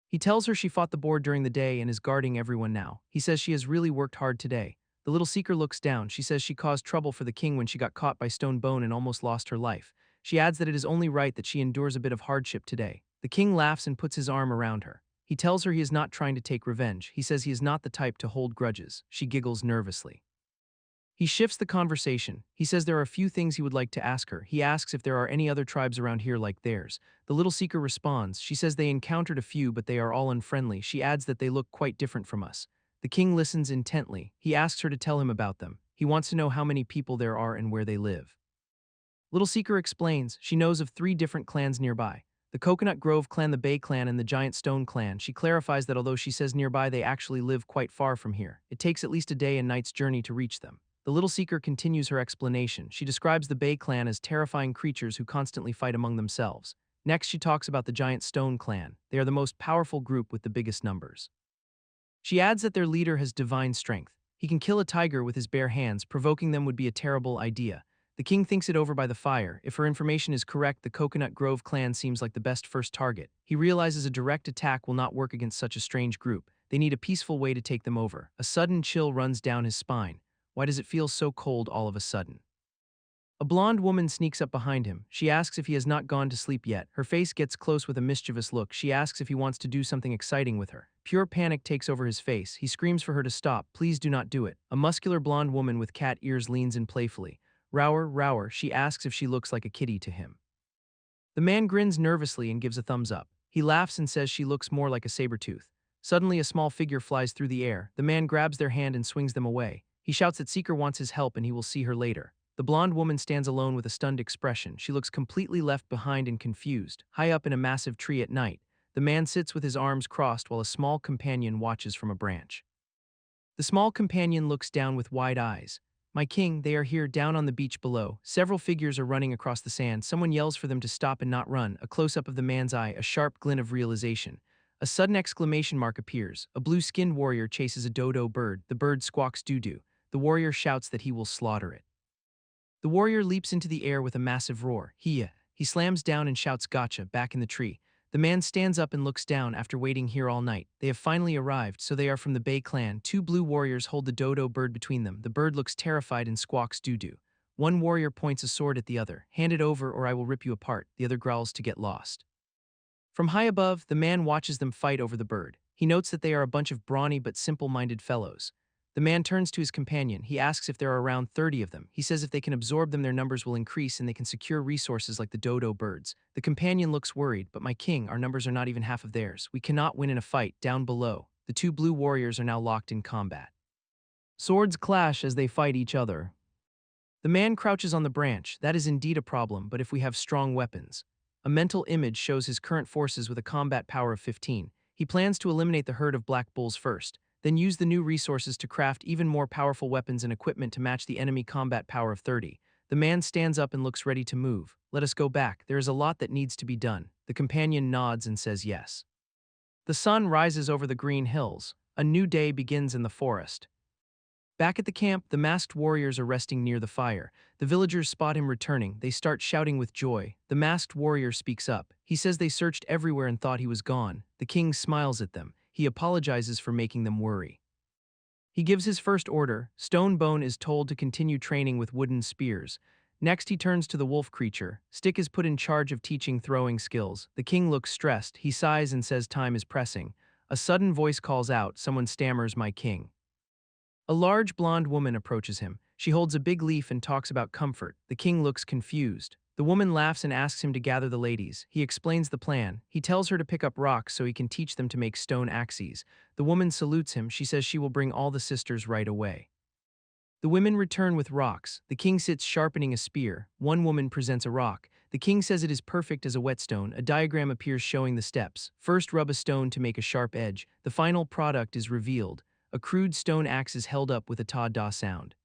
He tells her she fought the boar during the day and is guarding everyone now. He says she has really worked hard today. The little seeker looks down. She says she caused trouble for the king when she got caught by Stone Bone and almost lost her life. She adds that it is only right that she endures a bit of hardship today. The king laughs and puts his arm around her. He tells her he is not trying to take revenge. He says he is not the type to hold grudges. She giggles nervously. He shifts the conversation. He says there are a few things he would like to ask her. He asks if there are any other tribes around here like theirs. The little seeker responds. She says they encountered a few, but they are all unfriendly. She adds that they look quite different from us. The king listens intently. He asks her to tell him about them. He wants to know how many people there are and where they live. Little seeker explains. She knows of 3 different clans nearby. The Coconut Grove clan, the Bay clan, and the Giant Stone clan. She clarifies that although she says nearby, they actually live quite far from here. It takes at least a day and night's journey to reach them. The little seeker continues her explanation. She describes the Bay clan as terrifying creatures who constantly fight among themselves. Next, she talks about the Giant Stone clan. They are the most powerful group with the biggest numbers. She adds that their leader has divine strength. He can kill a tiger with his bare hands. Provoking them would be a terrible idea. The king thinks it over by the fire. If her information is correct, the Coconut Grove clan seems like the best first target. He realizes a direct attack will not work against such a strange group. They need a peaceful way to take them over. A sudden chill runs down his spine. Why does it feel so cold all of a sudden? A blonde woman sneaks up behind him. She asks if he has not gone to sleep yet. Her face gets close with a mischievous look. She asks if he wants to do something exciting with her. Pure panic takes over his face. He screams for her to stop. Please do not do it. A muscular blonde woman with cat ears leans in playfully. Rower, rower, she asks if she looks like a kitty to him. The man grins nervously and gives a thumbs up. He laughs and says she looks more like a saber-tooth. Suddenly a small figure flies through the air. The man grabs their hand and swings them away. He shouts that Seeker wants his help and he will see her later. The blonde woman stands alone with a stunned expression. She looks completely left behind and confused. High up in a massive tree at night, the man sits with his arms crossed while a small companion watches from a branch. The small companion looks down with wide eyes. My king, they are here down on the beach below. Several figures are running across the sand. Someone yells for them to stop and not run. A close-up of the man's eye, a sharp glint of realization. A sudden exclamation mark appears. A blue-skinned warrior chases a dodo bird. The bird squawks doo-doo. The warrior shouts that he will slaughter it. The warrior leaps into the air with a massive roar. He slams down and shouts gotcha back in the tree. The man stands up and looks down after waiting here all night. They have finally arrived, so they are from the Bay clan. Two blue warriors hold the dodo bird between them. The bird looks terrified and squawks doo-doo. One warrior points a sword at the other. Hand it over or I will rip you apart. The other growls to get lost. From high above, the man watches them fight over the bird. He notes that they are a bunch of brawny but simple-minded fellows. The man turns to his companion. He asks if there are around 30 of them. He says if they can absorb them, their numbers will increase and they can secure resources like the dodo birds. The companion looks worried, but my king, our numbers are not even half of theirs. We cannot win in a fight. Down below, the two blue warriors are now locked in combat. Swords clash as they fight each other. The man crouches on the branch. That is indeed a problem, but if we have strong weapons. A mental image shows his current forces with a combat power of 15. He plans to eliminate the herd of black bulls first, then use the new resources to craft even more powerful weapons and equipment to match the enemy combat power of 30. The man stands up and looks ready to move. Let us go back. There is a lot that needs to be done. The companion nods and says yes. The sun rises over the green hills. A new day begins in the forest. Back at the camp, the masked warriors are resting near the fire. The villagers spot him returning. They start shouting with joy. The masked warrior speaks up. He says they searched everywhere and thought he was gone. The king smiles at them. He apologizes for making them worry. He gives his first order. Stonebone is told to continue training with wooden spears. Next, he turns to the wolf creature. Stick is put in charge of teaching throwing skills. The king looks stressed. He sighs and says time is pressing. A sudden voice calls out. Someone stammers, my king. A large blonde woman approaches him. She holds a big leaf and talks about comfort. The king looks confused. The woman laughs and asks him to gather the ladies. He explains the plan. He tells her to pick up rocks so he can teach them to make stone axes. The woman salutes him. She says she will bring all the sisters right away. The women return with rocks. The king sits sharpening a spear. One woman presents a rock. The king says it is perfect as a whetstone. A diagram appears showing the steps. First, rub a stone to make a sharp edge. The final product is revealed. A crude stone axe is held up with a ta-da sound.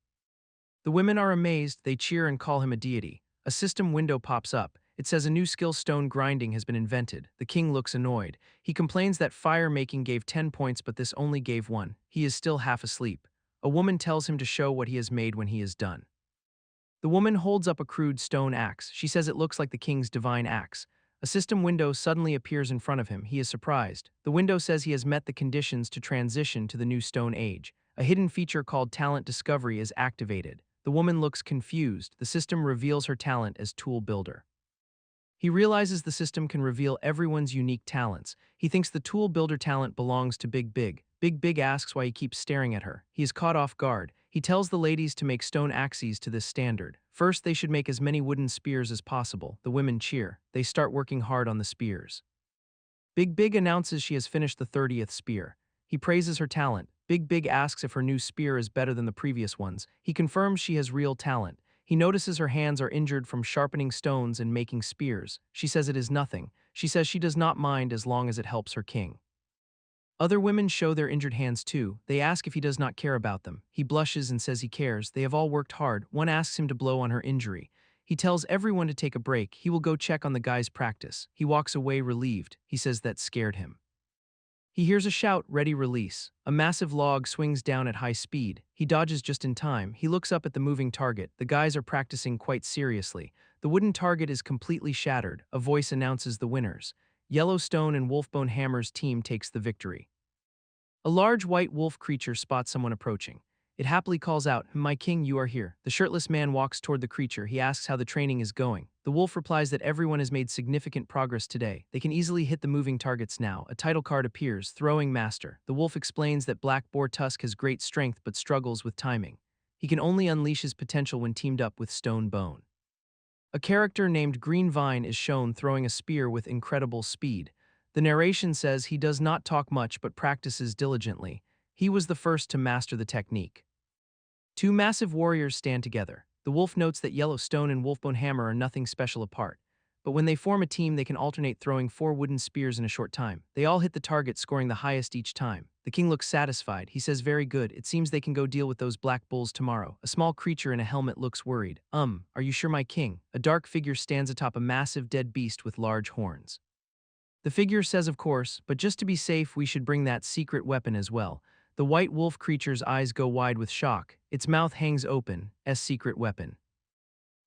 The women are amazed. They cheer and call him a deity. A system window pops up. It says a new skill, stone grinding, has been invented. The king looks annoyed. He complains that fire making gave 10 points, but this only gave 1. He is still half asleep. A woman tells him to show what he has made when he is done. The woman holds up a crude stone axe. She says it looks like the king's divine axe. A system window suddenly appears in front of him. He is surprised. The window says he has met the conditions to transition to the new stone age. A hidden feature called talent discovery is activated. The woman looks confused. The system reveals her talent as tool builder. He realizes the system can reveal everyone's unique talents. He thinks the tool builder talent belongs to Big Big. Big Big asks why he keeps staring at her. He is caught off guard. He tells the ladies to make stone axes to this standard. First, they should make as many wooden spears as possible. The women cheer. They start working hard on the spears. Big Big announces she has finished the 30th spear. He praises her talent. Big Big asks if her new spear is better than the previous ones. He confirms she has real talent. He notices her hands are injured from sharpening stones and making spears. She says it is nothing. She says she does not mind as long as it helps her king. Other women show their injured hands too. They ask if he does not care about them. He blushes and says he cares. They have all worked hard. One asks him to blow on her injury. He tells everyone to take a break. He will go check on the guys' practice. He walks away relieved. He says that scared him. He hears a shout, ready, release. A massive log swings down at high speed. He dodges just in time. He looks up at the moving target. The guys are practicing quite seriously. The wooden target is completely shattered. A voice announces the winners. Yellowstone and Wolfbone Hammer's team takes the victory. A large white wolf creature spots someone approaching. It happily calls out, "My king, you are here." The shirtless man walks toward the creature. He asks how the training is going. The wolf replies that everyone has made significant progress today. They can easily hit the moving targets now. A title card appears, Throwing Master. The wolf explains that Black Boar Tusk has great strength but struggles with timing. He can only unleash his potential when teamed up with Stone Bone. A character named Green Vine is shown throwing a spear with incredible speed. The narration says he does not talk much but practices diligently. He was the first to master the technique. Two massive warriors stand together. The wolf notes that yellow stone and wolfbone hammer are nothing special apart. But when they form a team, they can alternate throwing 4 wooden spears in a short time. They all hit the target, scoring the highest each time. The king looks satisfied. He says, "Very good. It seems they can go deal with those black bulls tomorrow." A small creature in a helmet looks worried. Are you sure, my king?" A dark figure stands atop a massive dead beast with large horns. The figure says, "Of course, but just to be safe, we should bring that secret weapon as well." The white wolf creature's eyes go wide with shock. Its mouth hangs open. Secret weapon.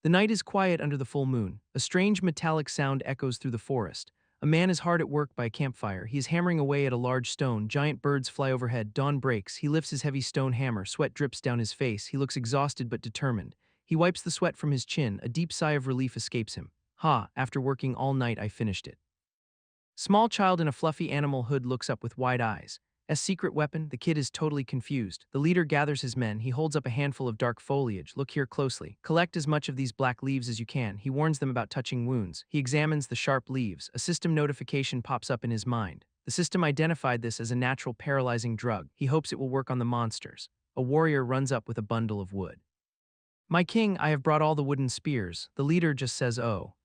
The night is quiet under the full moon. A strange metallic sound echoes through the forest. A man is hard at work by a campfire. He is hammering away at a large stone. Giant birds fly overhead. Dawn breaks. He lifts his heavy stone hammer. Sweat drips down his face. He looks exhausted but determined. He wipes the sweat from his chin. A deep sigh of relief escapes him. "Ha, after working all night, I finished it." Small child in a fluffy animal hood looks up with wide eyes. Secret weapon? The kid is totally confused. The leader gathers his men. He holds up a handful of dark foliage. "Look here closely. Collect as much of these black leaves as you can." He warns them about touching wounds. He examines the sharp leaves. A system notification pops up in his mind. The system identified this as a natural paralyzing drug. He hopes it will work on the monsters. A warrior runs up with a bundle of wood. "My king, I have brought all the wooden spears." The leader just says, "Oh."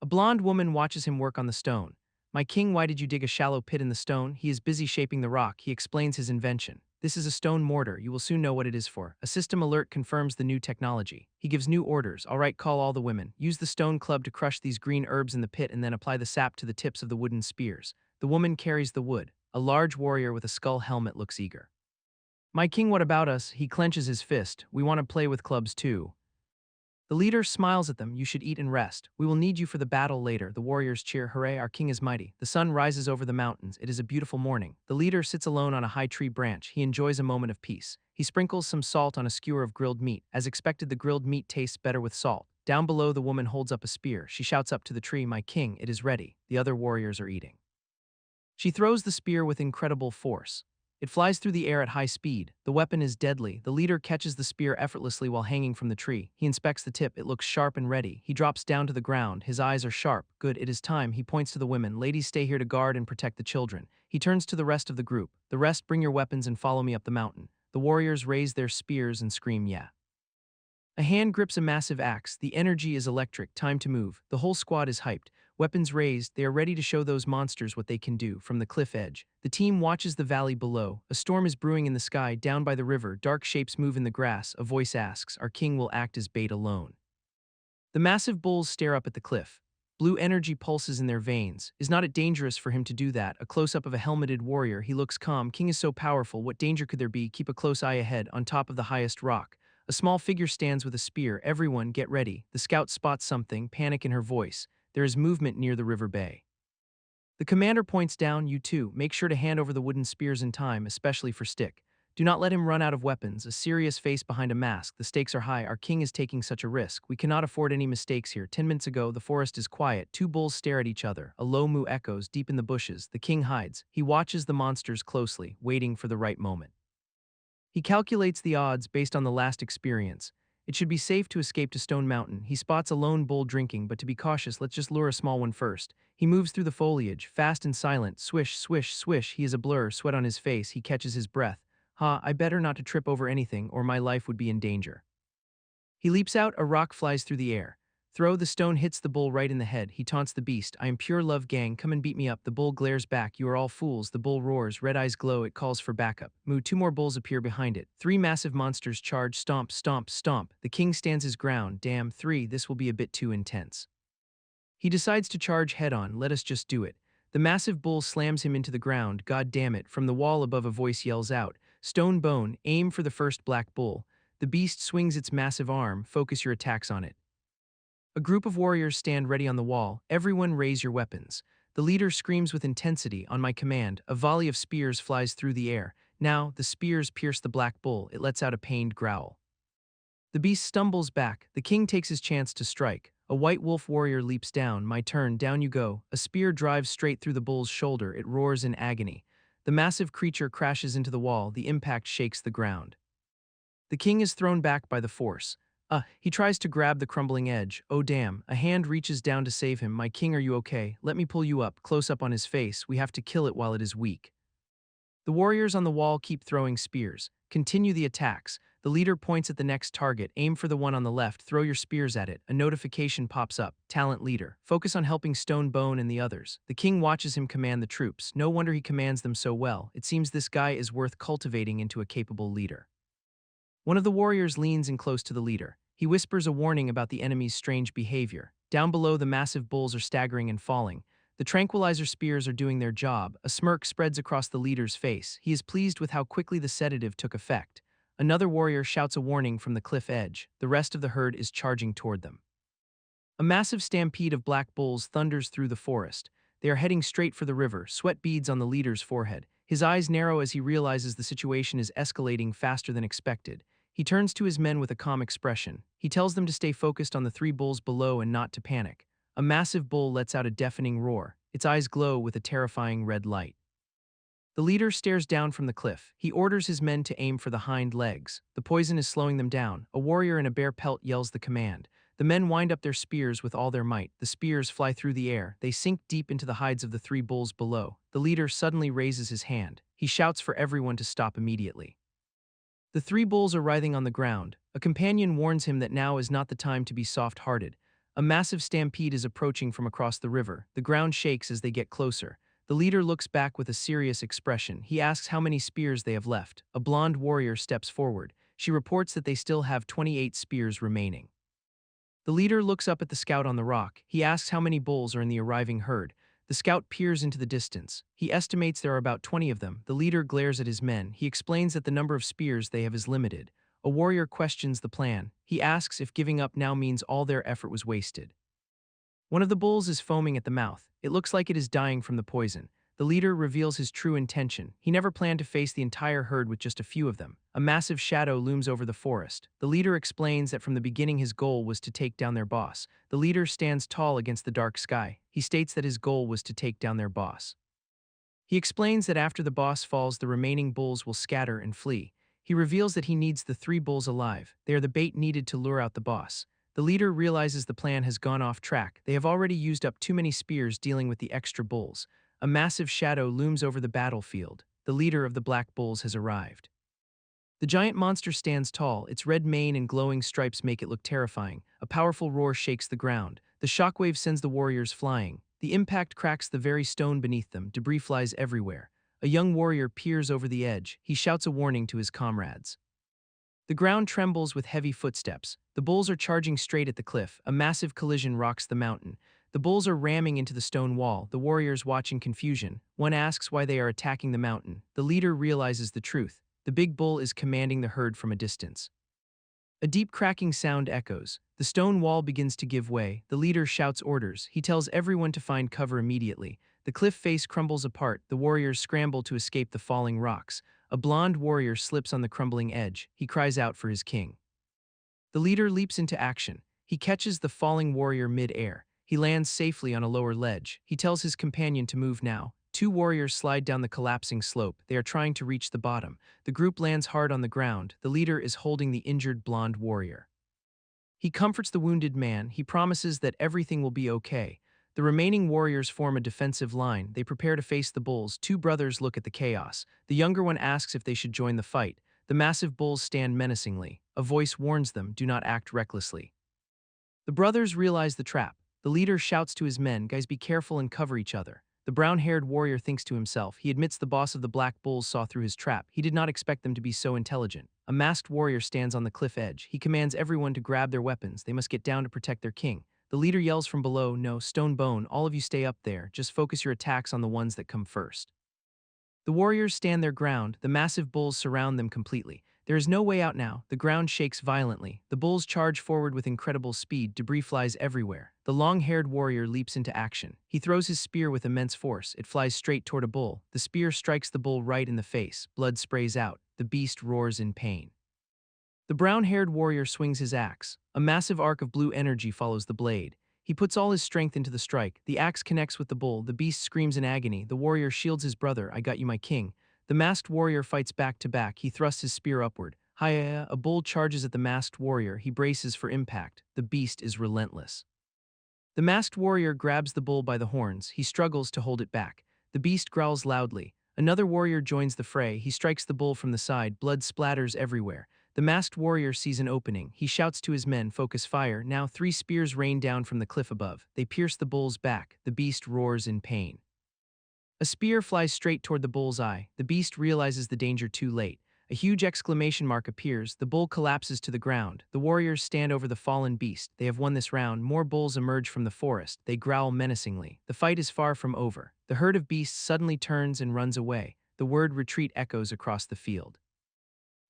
A blonde woman watches him work on the stone. "My king, why did you dig a shallow pit in the stone?" He is busy shaping the rock. He explains his invention. "This is a stone mortar. You will soon know what it is for." A system alert confirms the new technology. He gives new orders. "All right, call all the women. Use the stone club to crush these green herbs in the pit and then apply the sap to the tips of the wooden spears." The woman carries the wood. A large warrior with a skull helmet looks eager. "My king, what about us?" He clenches his fist. "We want to play with clubs too." The leader smiles at them. "You should eat and rest. We will need you for the battle later." The warriors cheer, "Hooray, our king is mighty." The sun rises over the mountains. It is a beautiful morning. The leader sits alone on a high tree branch. He enjoys a moment of peace. He sprinkles some salt on a skewer of grilled meat. As expected, the grilled meat tastes better with salt. Down below, the woman holds up a spear. She shouts up to the tree, "My king, it is ready." The other warriors are eating. She throws the spear with incredible force. It flies through the air at high speed. The weapon is deadly. The leader catches the spear effortlessly while hanging from the tree. He inspects the tip. It looks sharp and ready. He drops down to the ground. His eyes are sharp. "Good, it is time." He points to the women. "Ladies, stay here to guard and protect the children." He turns to the rest of the group. "The rest, bring your weapons and follow me up the mountain." The warriors raise their spears and scream, "Yeah." A hand grips a massive axe. The energy is electric. Time to move. The whole squad is hyped. Weapons raised, they are ready to show those monsters what they can do. From the cliff edge, the team watches the valley below. A storm is brewing in the sky. Down by the river, dark shapes move in the grass. A voice asks, "Our king will act as bait alone." The massive bulls stare up at the cliff. Blue energy pulses in their veins. Is not it dangerous for him to do that? A close-up of a helmeted warrior. He looks calm. "King is so powerful. What danger could there be? Keep a close eye ahead." On top of the highest rock, a small figure stands with a spear. "Everyone, get ready." The scout spots something, panic in her voice. There is movement near the river bay. The commander points down. "You two, make sure to hand over the wooden spears in time, especially for Stick. Do not let him run out of weapons." A serious face behind a mask. "The stakes are high. Our king is taking such a risk. We cannot afford any mistakes here." 10 minutes ago, the forest is quiet. Two bulls stare at each other. A low moo echoes deep in the bushes. The king hides. He watches the monsters closely, waiting for the right moment. He calculates the odds based on the last experience. It should be safe to escape to Stone Mountain. He spots a lone bull drinking, but to be cautious, let's just lure a small one first. He moves through the foliage, fast and silent. Swish, swish, swish. He is a blur, sweat on his face. He catches his breath. "Ha, I better not to trip over anything, or my life would be in danger." He leaps out. A rock flies through the air. Throw. The stone hits the bull right in the head. He taunts the beast. "I am pure love, gang. Come and beat me up." The bull glares back. "You are all fools." The bull roars. Red eyes glow. It calls for backup. Moo. Two more bulls appear behind it. Three massive monsters charge. Stomp, stomp, stomp. The king stands his ground. "Damn, three, this will be a bit too intense." He decides to charge head-on. "Let us just do it." The massive bull slams him into the ground. "God damn it." From the wall above, a voice yells out, "Stone Bone, aim for the first black bull." The beast swings its massive arm. "Focus your attacks on it." A group of warriors stand ready on the wall. "Everyone raise your weapons." The leader screams with intensity. "On my command." A volley of spears flies through the air. Now, the spears pierce the black bull. It lets out a pained growl. The beast stumbles back. The king takes his chance to strike. A white wolf warrior leaps down. "My turn." Down you go. A spear drives straight through the bull's shoulder. It roars in agony. The massive creature crashes into the wall. The impact shakes the ground. The king is thrown back by the force. He tries to grab the crumbling edge. Oh damn, a hand reaches down to save him. "My king, are you okay? Let me pull you up." Close up on his face. "We have to kill it while it is weak." The warriors on the wall keep throwing spears. Continue the attacks. The leader points at the next target. Aim for the one on the left. Throw your spears at it. A notification pops up. Talent leader. Focus on helping Stone Bone and the others. The king watches him command the troops. No wonder he commands them so well. It seems this guy is worth cultivating into a capable leader. One of the warriors leans in close to the leader. He whispers a warning about the enemy's strange behavior. Down below, the massive bulls are staggering and falling. The tranquilizer spears are doing their job. A smirk spreads across the leader's face. He is pleased with how quickly the sedative took effect. Another warrior shouts a warning from the cliff edge. The rest of the herd is charging toward them. A massive stampede of black bulls thunders through the forest. They are heading straight for the river, sweat beads on the leader's forehead. His eyes narrow as he realizes the situation is escalating faster than expected. He turns to his men with a calm expression. He tells them to stay focused on the three bulls below and not to panic. A massive bull lets out a deafening roar. Its eyes glow with a terrifying red light. The leader stares down from the cliff. He orders his men to aim for the hind legs. The poison is slowing them down. A warrior in a bear pelt yells the command. The men wind up their spears with all their might. The spears fly through the air. They sink deep into the hides of the three bulls below. The leader suddenly raises his hand. He shouts for everyone to stop immediately. The three bulls are writhing on the ground. A companion warns him that now is not the time to be soft-hearted. A massive stampede is approaching from across the river. The ground shakes as they get closer. The leader looks back with a serious expression. He asks how many spears they have left. A blonde warrior steps forward. She reports that they still have 28 spears remaining. The leader looks up at the scout on the rock. He asks how many bulls are in the arriving herd. The scout peers into the distance. He estimates there are about 20 of them. The leader glares at his men. He explains that the number of spears they have is limited. A warrior questions the plan. He asks if giving up now means all their effort was wasted. One of the bulls is foaming at the mouth. It looks like it is dying from the poison. The leader reveals his true intention. He never planned to face the entire herd with just a few of them. A massive shadow looms over the forest. The leader explains that from the beginning his goal was to take down their boss. The leader stands tall against the dark sky. He states that his goal was to take down their boss. He explains that after the boss falls, the remaining bulls will scatter and flee. He reveals that he needs the three bulls alive. They are the bait needed to lure out the boss. The leader realizes the plan has gone off track. They have already used up too many spears dealing with the extra bulls. A massive shadow looms over the battlefield. The leader of the black bulls has arrived. The giant monster stands tall. Its red mane and glowing stripes make it look terrifying. A powerful roar shakes the ground. The shockwave sends the warriors flying. The impact cracks the very stone beneath them. Debris flies everywhere. A young warrior peers over the edge. He shouts a warning to his comrades. The ground trembles with heavy footsteps. The bulls are charging straight at the cliff. A massive collision rocks the mountain. The bulls are ramming into the stone wall. The warriors watch in confusion. One asks why they are attacking the mountain. The leader realizes the truth. The big bull is commanding the herd from a distance. A deep cracking sound echoes. The stone wall begins to give way. The leader shouts orders. He tells everyone to find cover immediately. The cliff face crumbles apart. The warriors scramble to escape the falling rocks. A blonde warrior slips on the crumbling edge. He cries out for his king. The leader leaps into action. He catches the falling warrior mid-air. He lands safely on a lower ledge. He tells his companion to move now. Two warriors slide down the collapsing slope. They are trying to reach the bottom. The group lands hard on the ground. The leader is holding the injured blonde warrior. He comforts the wounded man. He promises that everything will be okay. The remaining warriors form a defensive line. They prepare to face the bulls. Two brothers look at the chaos. The younger one asks if they should join the fight. The massive bulls stand menacingly. A voice warns them, do not act recklessly. The brothers realize the trap. The leader shouts to his men, guys, be careful and cover each other. The brown-haired warrior thinks to himself. He admits the boss of the black bulls saw through his trap. He did not expect them to be so intelligent. A masked warrior stands on the cliff edge. He commands everyone to grab their weapons. They must get down to protect their king. The leader yells from below, no, Stone Bone, all of you stay up there. Just focus your attacks on the ones that come first. The warriors stand their ground. The massive bulls surround them completely. There is no way out now. The ground shakes violently. The bulls charge forward with incredible speed. Debris flies everywhere. The long-haired warrior leaps into action. He throws his spear with immense force. It flies straight toward a bull. The spear strikes the bull right in the face. Blood sprays out. The beast roars in pain. The brown-haired warrior swings his axe. A massive arc of blue energy follows the blade. He puts all his strength into the strike. The axe connects with the bull. The beast screams in agony. The warrior shields his brother. I got you, my king. The masked warrior fights back to back. He thrusts his spear upward. Hi-ya! A bull charges at the masked warrior. He braces for impact. The beast is relentless. The masked warrior grabs the bull by the horns. He struggles to hold it back. The beast growls loudly. Another warrior joins the fray. He strikes the bull from the side. Blood splatters everywhere. The masked warrior sees an opening. He shouts to his men, focus fire. Now 3 spears rain down from the cliff above. They pierce the bull's back. The beast roars in pain. A spear flies straight toward the bull's eye. The beast realizes the danger too late. A huge exclamation mark appears. The bull collapses to the ground. The warriors stand over the fallen beast. They have won this round. More bulls emerge from the forest. They growl menacingly. The fight is far from over. The herd of beasts suddenly turns and runs away. The word retreat echoes across the field.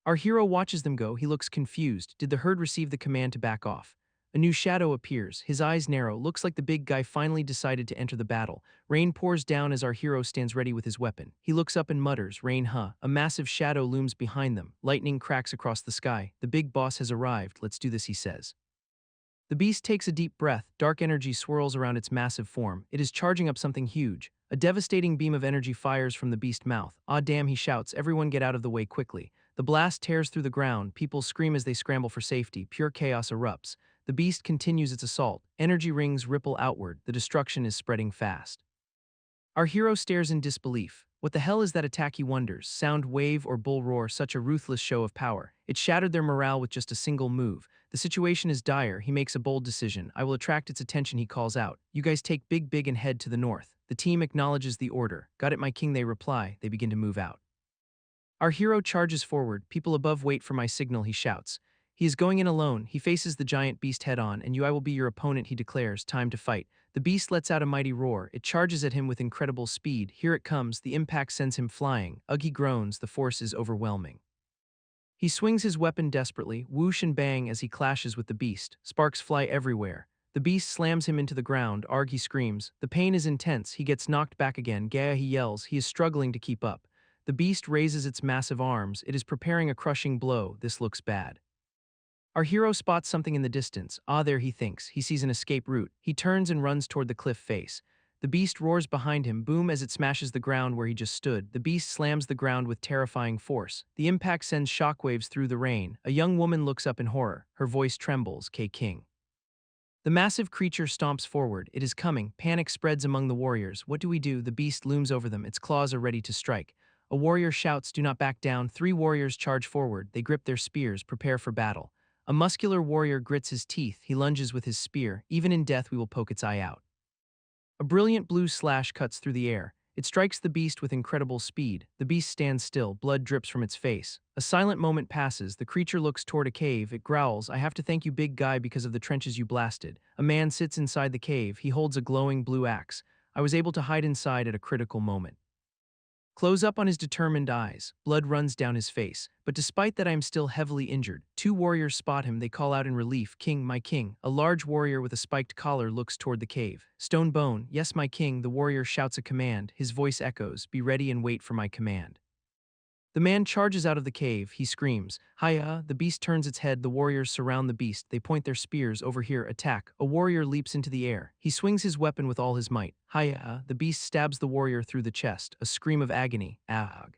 Our hero watches them go. He looks confused. Did the herd receive the command to back off? A new shadow appears. His eyes narrow. Looks like the big guy finally decided to enter the battle. Rain pours down as our hero stands ready with his weapon. He looks up and mutters, "Rain, huh?" A massive shadow looms behind them. Lightning cracks across the sky. The big boss has arrived. "Let's do this," he says. The beast takes a deep breath. Dark energy swirls around its massive form. It is charging up something huge. A devastating beam of energy fires from the beast's mouth. "Ah, damn," he shouts. "Everyone get out of the way quickly." The blast tears through the ground. People scream as they scramble for safety. Pure chaos erupts. The beast continues its assault. Energy rings ripple outward. The destruction is spreading fast. Our hero stares in disbelief. What the hell is that attack, he wonders? Sound wave or bull roar, such a ruthless show of power. It shattered their morale with just a single move. The situation is dire. He makes a bold decision. "I will attract its attention," he calls out. "You guys take big and head to the north." The team acknowledges the order. "Got it, my king," they reply. They begin to move out. Our hero charges forward. "People above, wait for my signal," he shouts. He is going in alone. He faces the giant beast head on. "And I will be your opponent," he declares. "Time to fight." The beast lets out a mighty roar. It charges at him with incredible speed. Here it comes. The impact sends him flying. Ugh, he groans. The force is overwhelming. He swings his weapon desperately, whoosh and bang as he clashes with the beast. Sparks fly everywhere. The beast slams him into the ground. "Arg," he screams. The pain is intense. He gets knocked back again. "Gah," he yells. He is struggling to keep up. The beast raises its massive arms. It is preparing a crushing blow. This looks bad. Our hero spots something in the distance. Ah, there, he thinks. He sees an escape route. He turns and runs toward the cliff face. The beast roars behind him, boom, as it smashes the ground where he just stood. The beast slams the ground with terrifying force. The impact sends shockwaves through the rain. A young woman looks up in horror. Her voice trembles. "K King." The massive creature stomps forward. It is coming. Panic spreads among the warriors. What do we do? The beast looms over them. Its claws are ready to strike. A warrior shouts, "Do not back down." 3 warriors charge forward. They grip their spears, prepare for battle. A muscular warrior grits his teeth. He lunges with his spear. "Even in death we will poke its eye out." A brilliant blue slash cuts through the air. It strikes the beast with incredible speed. The beast stands still. Blood drips from its face. A silent moment passes. The creature looks toward a cave. It growls, "I have to thank you, big guy, because of the trenches you blasted." A man sits inside the cave. He holds a glowing blue axe. "I was able to hide inside at a critical moment." Close up on his determined eyes. Blood runs down his face. "But despite that, I am still heavily injured." 2 warriors spot him. They call out in relief, "King, my king." A large warrior with a spiked collar looks toward the cave. "Stone Bone." "Yes, my king." The warrior shouts a command. His voice echoes, "Be ready and wait for my command." The man charges out of the cave. He screams, "Hiya!" The beast turns its head. The warriors surround the beast. They point their spears. "Over here, attack." A warrior leaps into the air. He swings his weapon with all his might. "Hiya!" The beast stabs the warrior through the chest. A scream of agony. "Ag."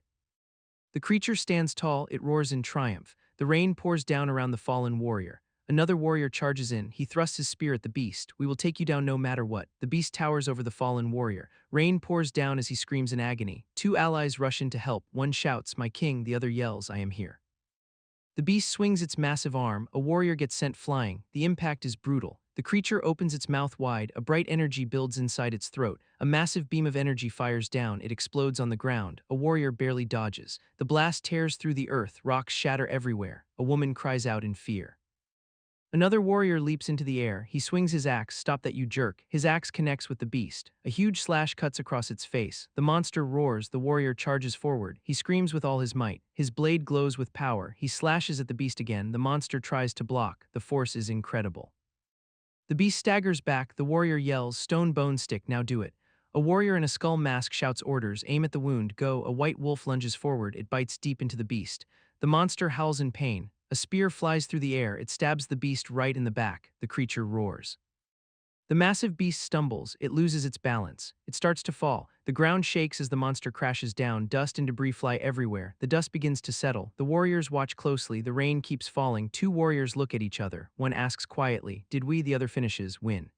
The creature stands tall. It roars in triumph. The rain pours down around the fallen warrior. Another warrior charges in. He thrusts his spear at the beast. "We will take you down no matter what." The beast towers over the fallen warrior. Rain pours down as he screams in agony. 2 allies rush in to help. One shouts, "My king." The other yells, "I am here." The beast swings its massive arm. A warrior gets sent flying. The impact is brutal. The creature opens its mouth wide. A bright energy builds inside its throat. A massive beam of energy fires down. It explodes on the ground. A warrior barely dodges. The blast tears through the earth. Rocks shatter everywhere. A woman cries out in fear. Another warrior leaps into the air. He swings his axe. "Stop that, you jerk." His axe connects with the beast. A huge slash cuts across its face. The monster roars. The warrior charges forward. He screams with all his might. His blade glows with power. He slashes at the beast again. The monster tries to block. The force is incredible. The beast staggers back. The warrior yells, "Stone Bone Stick, now do it." A warrior in a skull mask shouts orders, "Aim at the wound, go." A white wolf lunges forward. It bites deep into the beast. The monster howls in pain. A spear flies through the air. It stabs the beast right in the back. The creature roars. The massive beast stumbles. It loses its balance. It starts to fall. The ground shakes as the monster crashes down. Dust and debris fly everywhere. The dust begins to settle. The warriors watch closely. The rain keeps falling. 2 warriors look at each other. One asks quietly, "Did we?" The other finishes, "Win."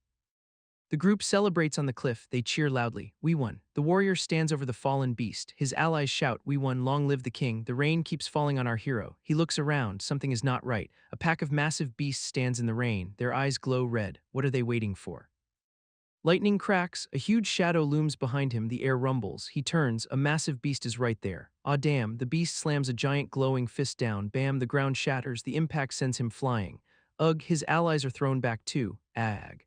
The group celebrates on the cliff, they cheer loudly. We won. The warrior stands over the fallen beast. His allies shout, we won, long live the king. The rain keeps falling on our hero. He looks around, something is not right. A pack of massive beasts stands in the rain, their eyes glow red. What are they waiting for? Lightning cracks, a huge shadow looms behind him, the air rumbles. He turns, a massive beast is right there. Ah damn, the beast slams a giant glowing fist down. Bam, the ground shatters, the impact sends him flying. Ugh, his allies are thrown back too. Ag.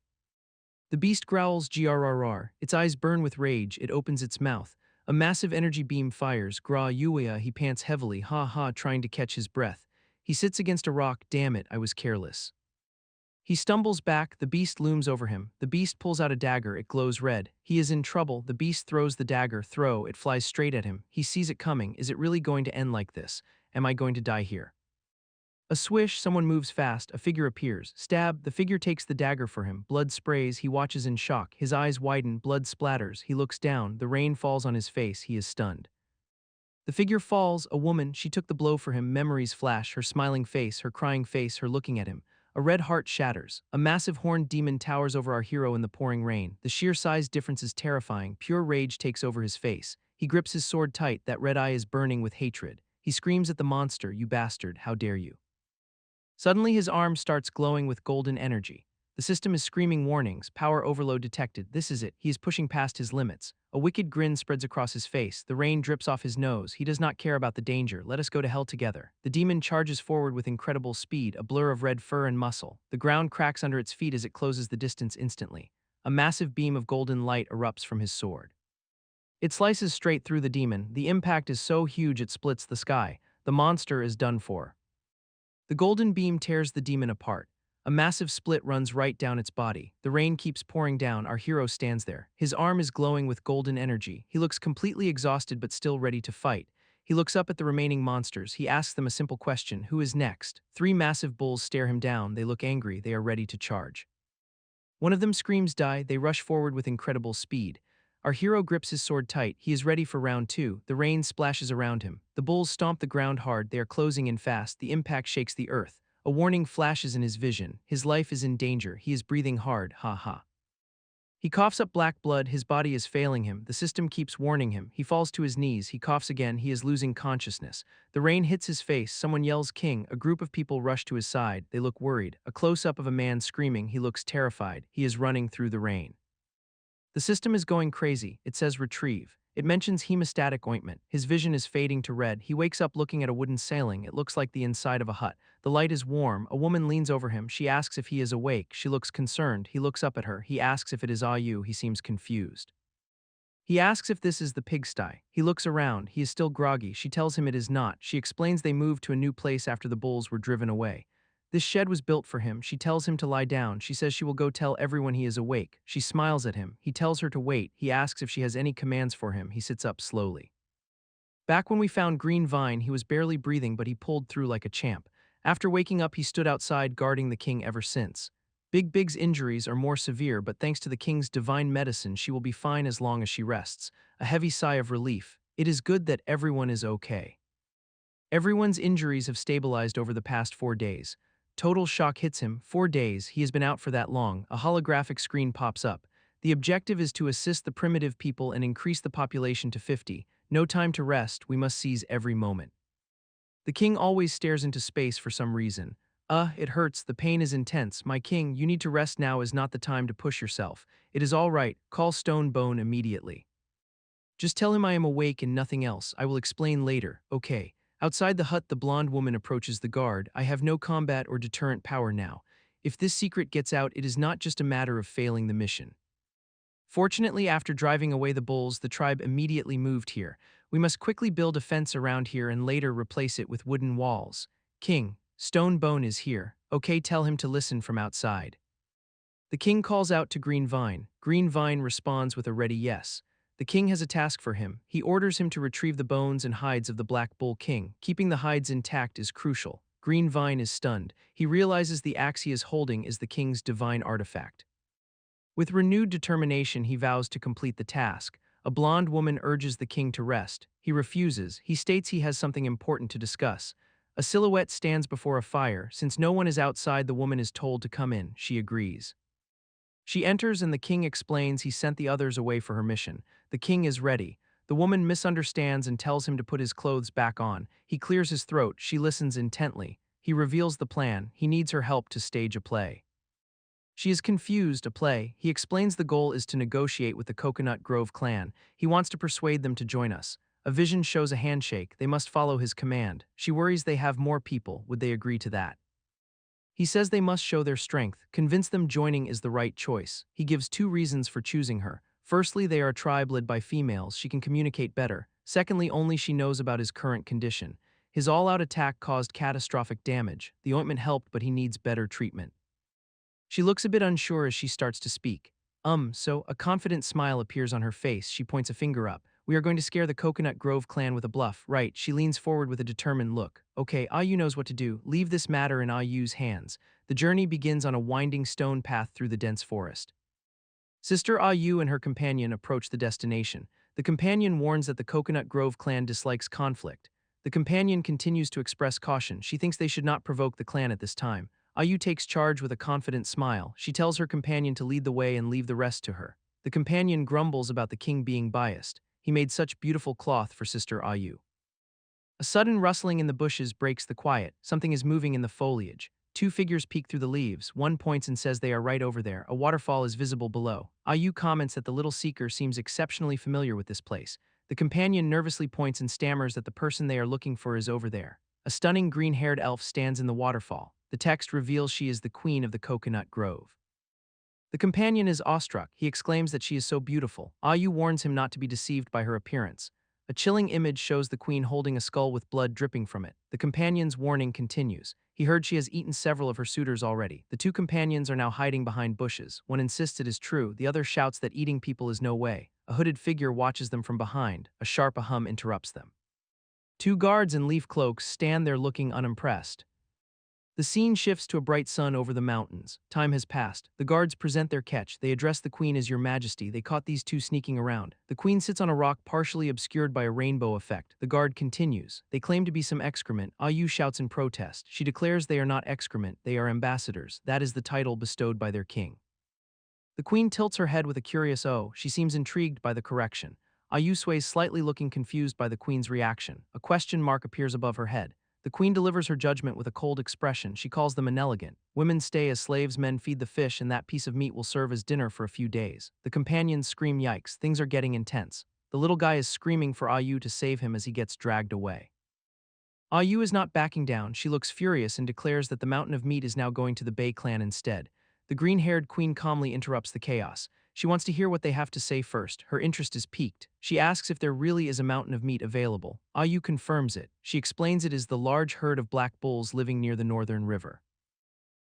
The beast growls grrr, its eyes burn with rage, it opens its mouth. A massive energy beam fires, gra uia, he pants heavily, ha ha, trying to catch his breath. He sits against a rock, damn it, I was careless. He stumbles back, the beast looms over him. The beast pulls out a dagger, it glows red. He is in trouble, the beast throws the dagger, it flies straight at him. He sees it coming, is it really going to end like this? Am I going to die here? A swish, someone moves fast, a figure appears. Stab, the figure takes the dagger for him. Blood sprays, he watches in shock. His eyes widen, blood splatters. He looks down, the rain falls on his face, he is stunned. The figure falls, a woman, she took the blow for him. Memories flash, her smiling face, her crying face, her looking at him. A red heart shatters. A massive horned demon towers over our hero in the pouring rain. The sheer size difference is terrifying. Pure rage takes over his face. He grips his sword tight, that red eye is burning with hatred. He screams at the monster, you bastard, how dare you. Suddenly his arm starts glowing with golden energy. The system is screaming warnings, power overload detected, this is it, he is pushing past his limits. A wicked grin spreads across his face, the rain drips off his nose, he does not care about the danger, let us go to hell together. The demon charges forward with incredible speed, a blur of red fur and muscle. The ground cracks under its feet as it closes the distance instantly. A massive beam of golden light erupts from his sword. It slices straight through the demon, the impact is so huge it splits the sky. The monster is done for. The golden beam tears the demon apart. A massive split runs right down its body. The rain keeps pouring down, our hero stands there. His arm is glowing with golden energy. He looks completely exhausted but still ready to fight. He looks up at the remaining monsters. He asks them a simple question, who is next? 3 massive bulls stare him down, they look angry, they are ready to charge. One of them screams die, they rush forward with incredible speed. Our hero grips his sword tight, he is ready for round 2, the rain splashes around him. The bulls stomp the ground hard, they are closing in fast, the impact shakes the earth. A warning flashes in his vision, his life is in danger, he is breathing hard, ha ha. He coughs up black blood, his body is failing him, the system keeps warning him, he falls to his knees, he coughs again, he is losing consciousness. The rain hits his face, someone yells king, a group of people rush to his side, they look worried. A close-up of a man screaming, he looks terrified, he is running through the rain. The system is going crazy, it says retrieve. It mentions hemostatic ointment. His vision is fading to red. He wakes up looking at a wooden ceiling. It looks like the inside of a hut. The light is warm. A woman leans over him. She asks if he is awake. She looks concerned. He looks up at her. He asks if it is you. He seems confused. He asks if this is the pigsty. He looks around. He is still groggy. She tells him it is not. She explains they moved to a new place after the bulls were driven away. This shed was built for him. She tells him to lie down. She says she will go tell everyone he is awake. She smiles at him. He tells her to wait. He asks if she has any commands for him. He sits up slowly. Back when we found Green Vine, he was barely breathing, but he pulled through like a champ. After waking up, he stood outside guarding the king ever since. Big Big's injuries are more severe, but thanks to the king's divine medicine, she will be fine as long as she rests. A heavy sigh of relief. It is good that everyone is okay. Everyone's injuries have stabilized over the past 4 days. Total shock hits him. 4 days, he has been out for that long. A holographic screen pops up. The objective is to assist the primitive people and increase the population to 50. No time to rest, we must seize every moment. The king always stares into space for some reason. It hurts, the pain is intense. My king, you need to rest now is not the time to push yourself. It is all right, call Stone Bone immediately. Just tell him I am awake and nothing else, I will explain later, okay. Outside the hut, the blonde woman approaches the guard. I have no combat or deterrent power now. If this secret gets out, it is not just a matter of failing the mission. Fortunately, after driving away the bulls, the tribe immediately moved here. We must quickly build a fence around here and later replace it with wooden walls. King, Stone Bone is here. Okay, tell him to listen from outside. The king calls out to Green Vine. Green Vine responds with a ready yes. The king has a task for him. He orders him to retrieve the bones and hides of the Black Bull King. Keeping the hides intact is crucial. Green Vine is stunned. He realizes the axe he is holding is the king's divine artifact. With renewed determination, he vows to complete the task. A blonde woman urges the king to rest. He refuses. He states he has something important to discuss. A silhouette stands before a fire. Since no one is outside, the woman is told to come in. She agrees. She enters and the king explains he sent the others away for her mission. The king is ready. The woman misunderstands and tells him to put his clothes back on. He clears his throat. She listens intently. He reveals the plan. He needs her help to stage a play. She is confused, a play. He explains the goal is to negotiate with the Coconut Grove clan. He wants to persuade them to join us. A vision shows a handshake. They must follow his command. She worries they have more people. Would they agree to that? He says they must show their strength, convince them joining is the right choice. He gives two reasons for choosing her. Firstly, they are a tribe led by females, she can communicate better. Secondly, only she knows about his current condition. His all-out attack caused catastrophic damage. The ointment helped, but he needs better treatment. She looks a bit unsure as she starts to speak. So a confident smile appears on her face. She points a finger up. We are going to scare the Coconut Grove clan with a bluff, right? She leans forward with a determined look. Okay, Ayu knows what to do. Leave this matter in Ayu's hands. The journey begins on a winding stone path through the dense forest. Sister Ayu and her companion approach the destination. The companion warns that the Coconut Grove clan dislikes conflict. The companion continues to express caution. She thinks they should not provoke the clan at this time. Ayu takes charge with a confident smile. She tells her companion to lead the way and leave the rest to her. The companion grumbles about the king being biased. He made such beautiful cloth for Sister Ayu. A sudden rustling in the bushes breaks the quiet. Something is moving in the foliage. Two figures peek through the leaves. One points and says they are right over there. A waterfall is visible below. Ayu comments that the little seeker seems exceptionally familiar with this place. The companion nervously points and stammers that the person they are looking for is over there. A stunning green-haired elf stands in the waterfall. The text reveals she is the queen of the Coconut Grove. The companion is awestruck. He exclaims that she is so beautiful. Ayu warns him not to be deceived by her appearance. A chilling image shows the queen holding a skull with blood dripping from it. The companion's warning continues. He heard she has eaten several of her suitors already. The two companions are now hiding behind bushes. One insists it is true. The other shouts that eating people is no way. A hooded figure watches them from behind. A sharp ahem interrupts them. Two guards in leaf cloaks stand there looking unimpressed. The scene shifts to a bright sun over the mountains. Time has passed. The guards present their catch. They address the queen as Your Majesty. They caught these two sneaking around. The queen sits on a rock partially obscured by a rainbow effect. The guard continues. They claim to be some excrement. Ayu shouts in protest. She declares they are not excrement. They are ambassadors. That is the title bestowed by their king. The queen tilts her head with a curious "oh." She seems intrigued by the correction. Ayu sways slightly, looking confused by the queen's reaction. A question mark appears above her head. The queen delivers her judgment with a cold expression. She calls them inelegant. Women stay as slaves, men feed the fish, and that piece of meat will serve as dinner for a few days. The companions scream yikes. Things are getting intense. The little guy is screaming for Ayu to save him as he gets dragged away. Ayu is not backing down. She looks furious and declares that the mountain of meat is now going to the Bay clan instead. The green-haired queen calmly interrupts the chaos. She wants to hear what they have to say first. Her interest is piqued. She asks if there really is a mountain of meat available. Ayu confirms it. She explains it is the large herd of black bulls living near the northern river.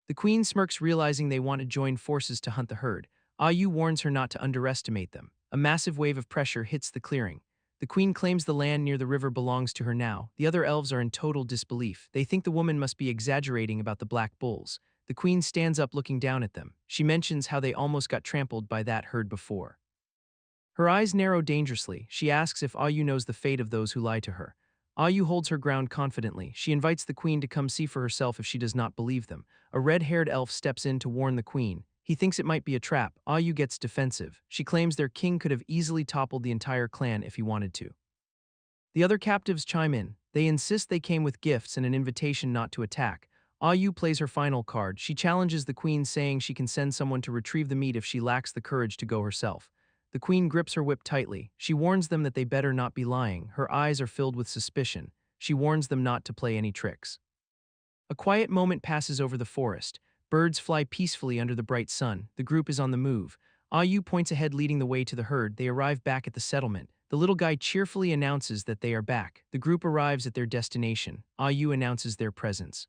The queen smirks, realizing they want to join forces to hunt the herd. Ayu warns her not to underestimate them. A massive wave of pressure hits the clearing. The queen claims the land near the river belongs to her now. The other elves are in total disbelief. They think the woman must be exaggerating about the black bulls. The queen stands up looking down at them. She mentions how they almost got trampled by that herd before. Her eyes narrow dangerously. She asks if Ayu knows the fate of those who lie to her. Ayu holds her ground confidently. She invites the queen to come see for herself if she does not believe them. A red-haired elf steps in to warn the queen. He thinks it might be a trap. Ayu gets defensive. She claims their king could have easily toppled the entire clan if he wanted to. The other captives chime in. They insist they came with gifts and an invitation not to attack. Ayu plays her final card. She challenges the queen, saying she can send someone to retrieve the meat if she lacks the courage to go herself. The queen grips her whip tightly. She warns them that they better not be lying. Her eyes are filled with suspicion. She warns them not to play any tricks. A quiet moment passes over the forest. Birds fly peacefully under the bright sun. The group is on the move. Ayu points ahead, leading the way to the herd. They arrive back at the settlement. The little guy cheerfully announces that they are back. The group arrives at their destination. Ayu announces their presence.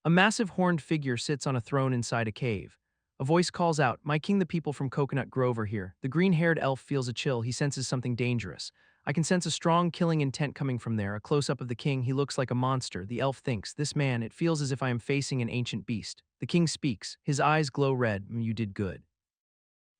A massive horned figure sits on a throne inside a cave. A voice calls out, "My king, the people from Coconut Grove are here." The green-haired elf feels a chill. He senses something dangerous. I can sense a strong killing intent coming from there. A close-up of the king. He looks like a monster. The elf thinks, "This man, it feels as if I am facing an ancient beast." The king speaks. His eyes glow red. "You did good."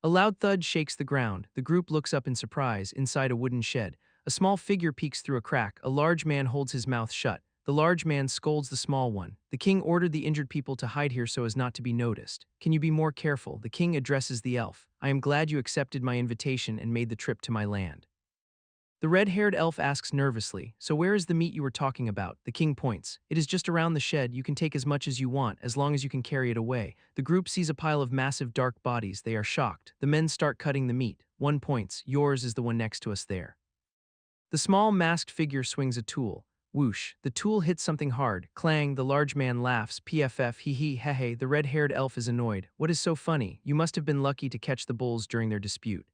A loud thud shakes the ground. The group looks up in surprise. Inside a wooden shed, a small figure peeks through a crack. A large man holds his mouth shut. The large man scolds the small one. The king ordered the injured people to hide here so as not to be noticed. Can you be more careful? The king addresses the elf. I am glad you accepted my invitation and made the trip to my land. The red-haired elf asks nervously, so where is the meat you were talking about? The king points. It is just around the shed. You can take as much as you want, as long as you can carry it away. The group sees a pile of massive dark bodies. They are shocked. The men start cutting the meat. One points. Yours is the one next to us there. The small masked figure swings a tool. Whoosh. The tool hits something hard. Clang. The large man laughs. PFF. Hee hee. Hehe. The red-haired elf is annoyed. What is so funny? You must have been lucky to catch the bulls during their dispute.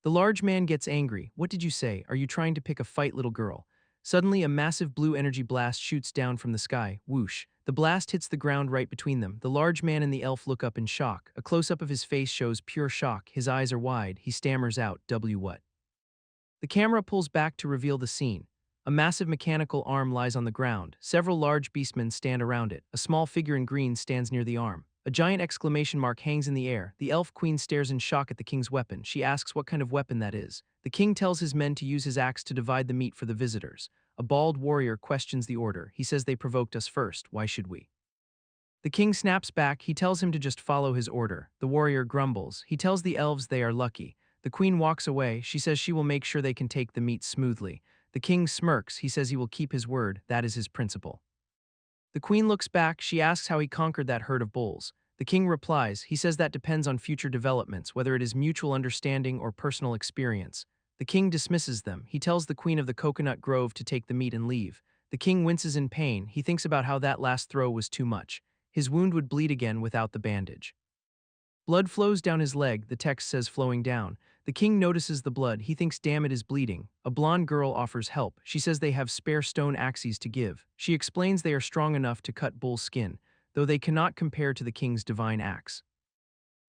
The large man gets angry. What did you say? Are you trying to pick a fight, little girl? Suddenly, a massive blue energy blast shoots down from the sky. Whoosh. The blast hits the ground right between them. The large man and the elf look up in shock. A close-up of his face shows pure shock. His eyes are wide. He stammers out, W what? The camera pulls back to reveal the scene. A massive mechanical arm lies on the ground. Several large beastmen stand around it. A small figure in green stands near the arm. A giant exclamation mark hangs in the air. The elf queen stares in shock at the king's weapon. She asks what kind of weapon that is. The king tells his men to use his axe to divide the meat for the visitors. A bald warrior questions the order. He says they provoked us first. Why should we? The king snaps back. He tells him to just follow his order. The warrior grumbles. He tells the elves they are lucky. The queen walks away. She says she will make sure they can take the meat smoothly. The king smirks. He says he will keep his word. That is his principle. The queen looks back. She asks how he conquered that herd of bulls. The king replies. He says that depends on future developments, whether it is mutual understanding or personal experience. The king dismisses them. He tells the queen of the coconut grove to take the meat and leave. The king winces in pain. He thinks about how that last throw was too much. His wound would bleed again without the bandage. Blood flows down his leg. The text says flowing down. The king notices the blood. He thinks, damn, it is bleeding. A blonde girl offers help. She says they have spare stone axes to give. She explains they are strong enough to cut bull skin, though they cannot compare to the king's divine axe.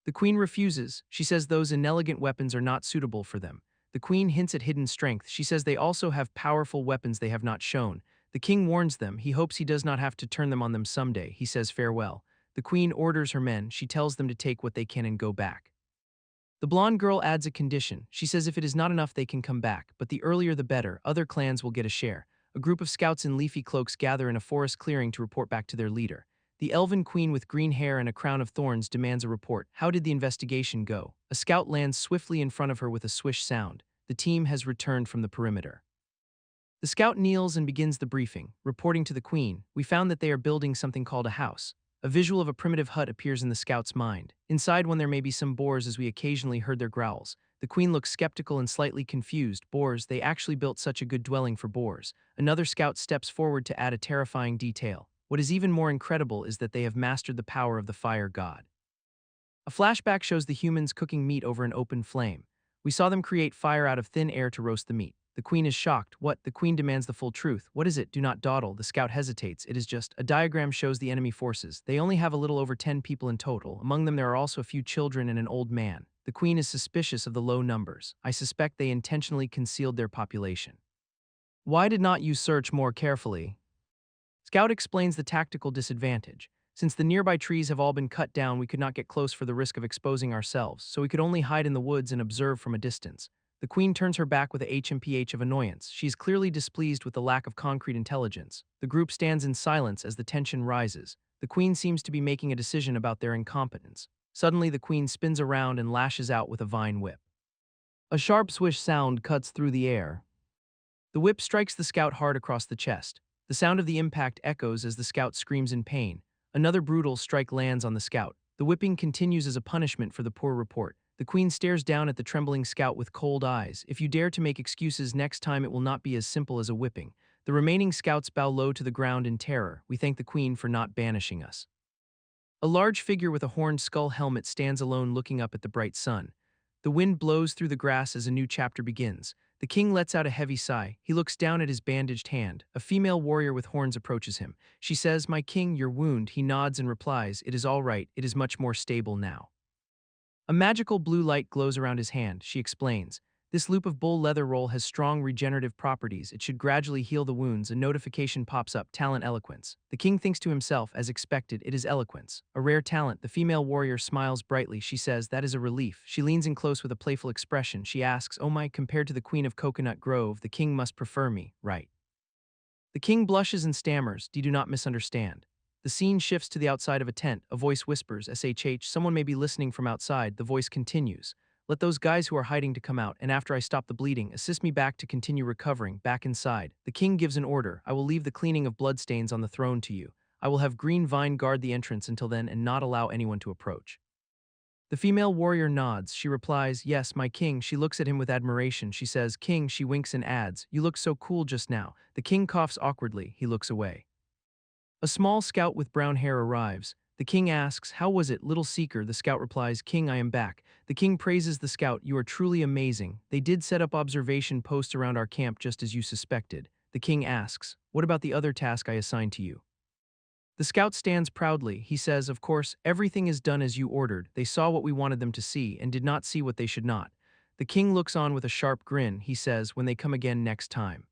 The queen refuses. She says those inelegant weapons are not suitable for them. The queen hints at hidden strength. She says they also have powerful weapons they have not shown. The king warns them. He hopes he does not have to turn them on them someday. He says farewell. The queen orders her men. She tells them to take what they can and go back. The blonde girl adds a condition. She says if it is not enough they can come back, but the earlier the better. Other clans will get a share. A group of scouts in leafy cloaks gather in a forest clearing to report back to their leader. The elven queen with green hair and a crown of thorns demands a report. How did the investigation go? A scout lands swiftly in front of her with a swish sound. The team has returned from the perimeter. The scout kneels and begins the briefing. Reporting to the queen, we found that they are building something called a house. A visual of a primitive hut appears in the scout's mind. Inside one there may be some boars as we occasionally heard their growls. The queen looks skeptical and slightly confused. Boars, they actually built such a good dwelling for boars. Another scout steps forward to add a terrifying detail. What is even more incredible is that they have mastered the power of the fire god. A flashback shows the humans cooking meat over an open flame. We saw them create fire out of thin air to roast the meat. The queen is shocked. What? The queen demands the full truth. What is it? Do not dawdle. The scout hesitates. It is just. A diagram shows the enemy forces. They only have a little over 10 people in total. Among them there are also a few children and an old man. The queen is suspicious of the low numbers. I suspect they intentionally concealed their population. Why did not you search more carefully? Scout explains the tactical disadvantage. Since the nearby trees have all been cut down, we could not get close for the risk of exposing ourselves, so we could only hide in the woods and observe from a distance. The queen turns her back with a HMPH of annoyance. She is clearly displeased with the lack of concrete intelligence. The group stands in silence as the tension rises. The queen seems to be making a decision about their incompetence. Suddenly, the queen spins around and lashes out with a vine whip. A sharp swish sound cuts through the air. The whip strikes the scout hard across the chest. The sound of the impact echoes as the scout screams in pain. Another brutal strike lands on the scout. The whipping continues as a punishment for the poor report. The queen stares down at the trembling scout with cold eyes. If you dare to make excuses next time, it will not be as simple as a whipping. The remaining scouts bow low to the ground in terror. We thank the queen for not banishing us. A large figure with a horned skull helmet stands alone looking up at the bright sun. The wind blows through the grass as a new chapter begins. The king lets out a heavy sigh. He looks down at his bandaged hand. A female warrior with horns approaches him. She says, "My king, your wound." He nods and replies, "It is all right. It is much more stable now." A magical blue light glows around his hand. She explains, "This loop of bull leather roll has strong regenerative properties. It should gradually heal the wounds." A notification pops up, talent eloquence. The king thinks to himself, as expected, it is eloquence. A rare talent. The female warrior smiles brightly. She says, "That is a relief." She leans in close with a playful expression. She asks, "Oh my, compared to the queen of Coconut Grove, the king must prefer me, right?" The king blushes and stammers, "Do not misunderstand." The scene shifts to the outside of a tent. A voice whispers, "SHH, someone may be listening from outside." The voice continues, "Let those guys who are hiding to come out, and after I stop the bleeding, assist me back to continue recovering, back inside." The king gives an order, "I will leave the cleaning of bloodstains on the throne to you. I will have Green Vine guard the entrance until then and not allow anyone to approach." The female warrior nods. She replies, "Yes, my king." She looks at him with admiration. She says, "King," she winks and adds, "You look so cool just now." The king coughs awkwardly. He looks away. A small scout with brown hair arrives. The king asks, "How was it, little seeker?" The scout replies, "King, I am back." The king praises the scout, "You are truly amazing. They did set up observation posts around our camp just as you suspected." The king asks, "What about the other task I assigned to you?" The scout stands proudly. He says, "Of course, everything is done as you ordered. They saw what we wanted them to see and did not see what they should not." The king looks on with a sharp grin. He says, "When they come again next time."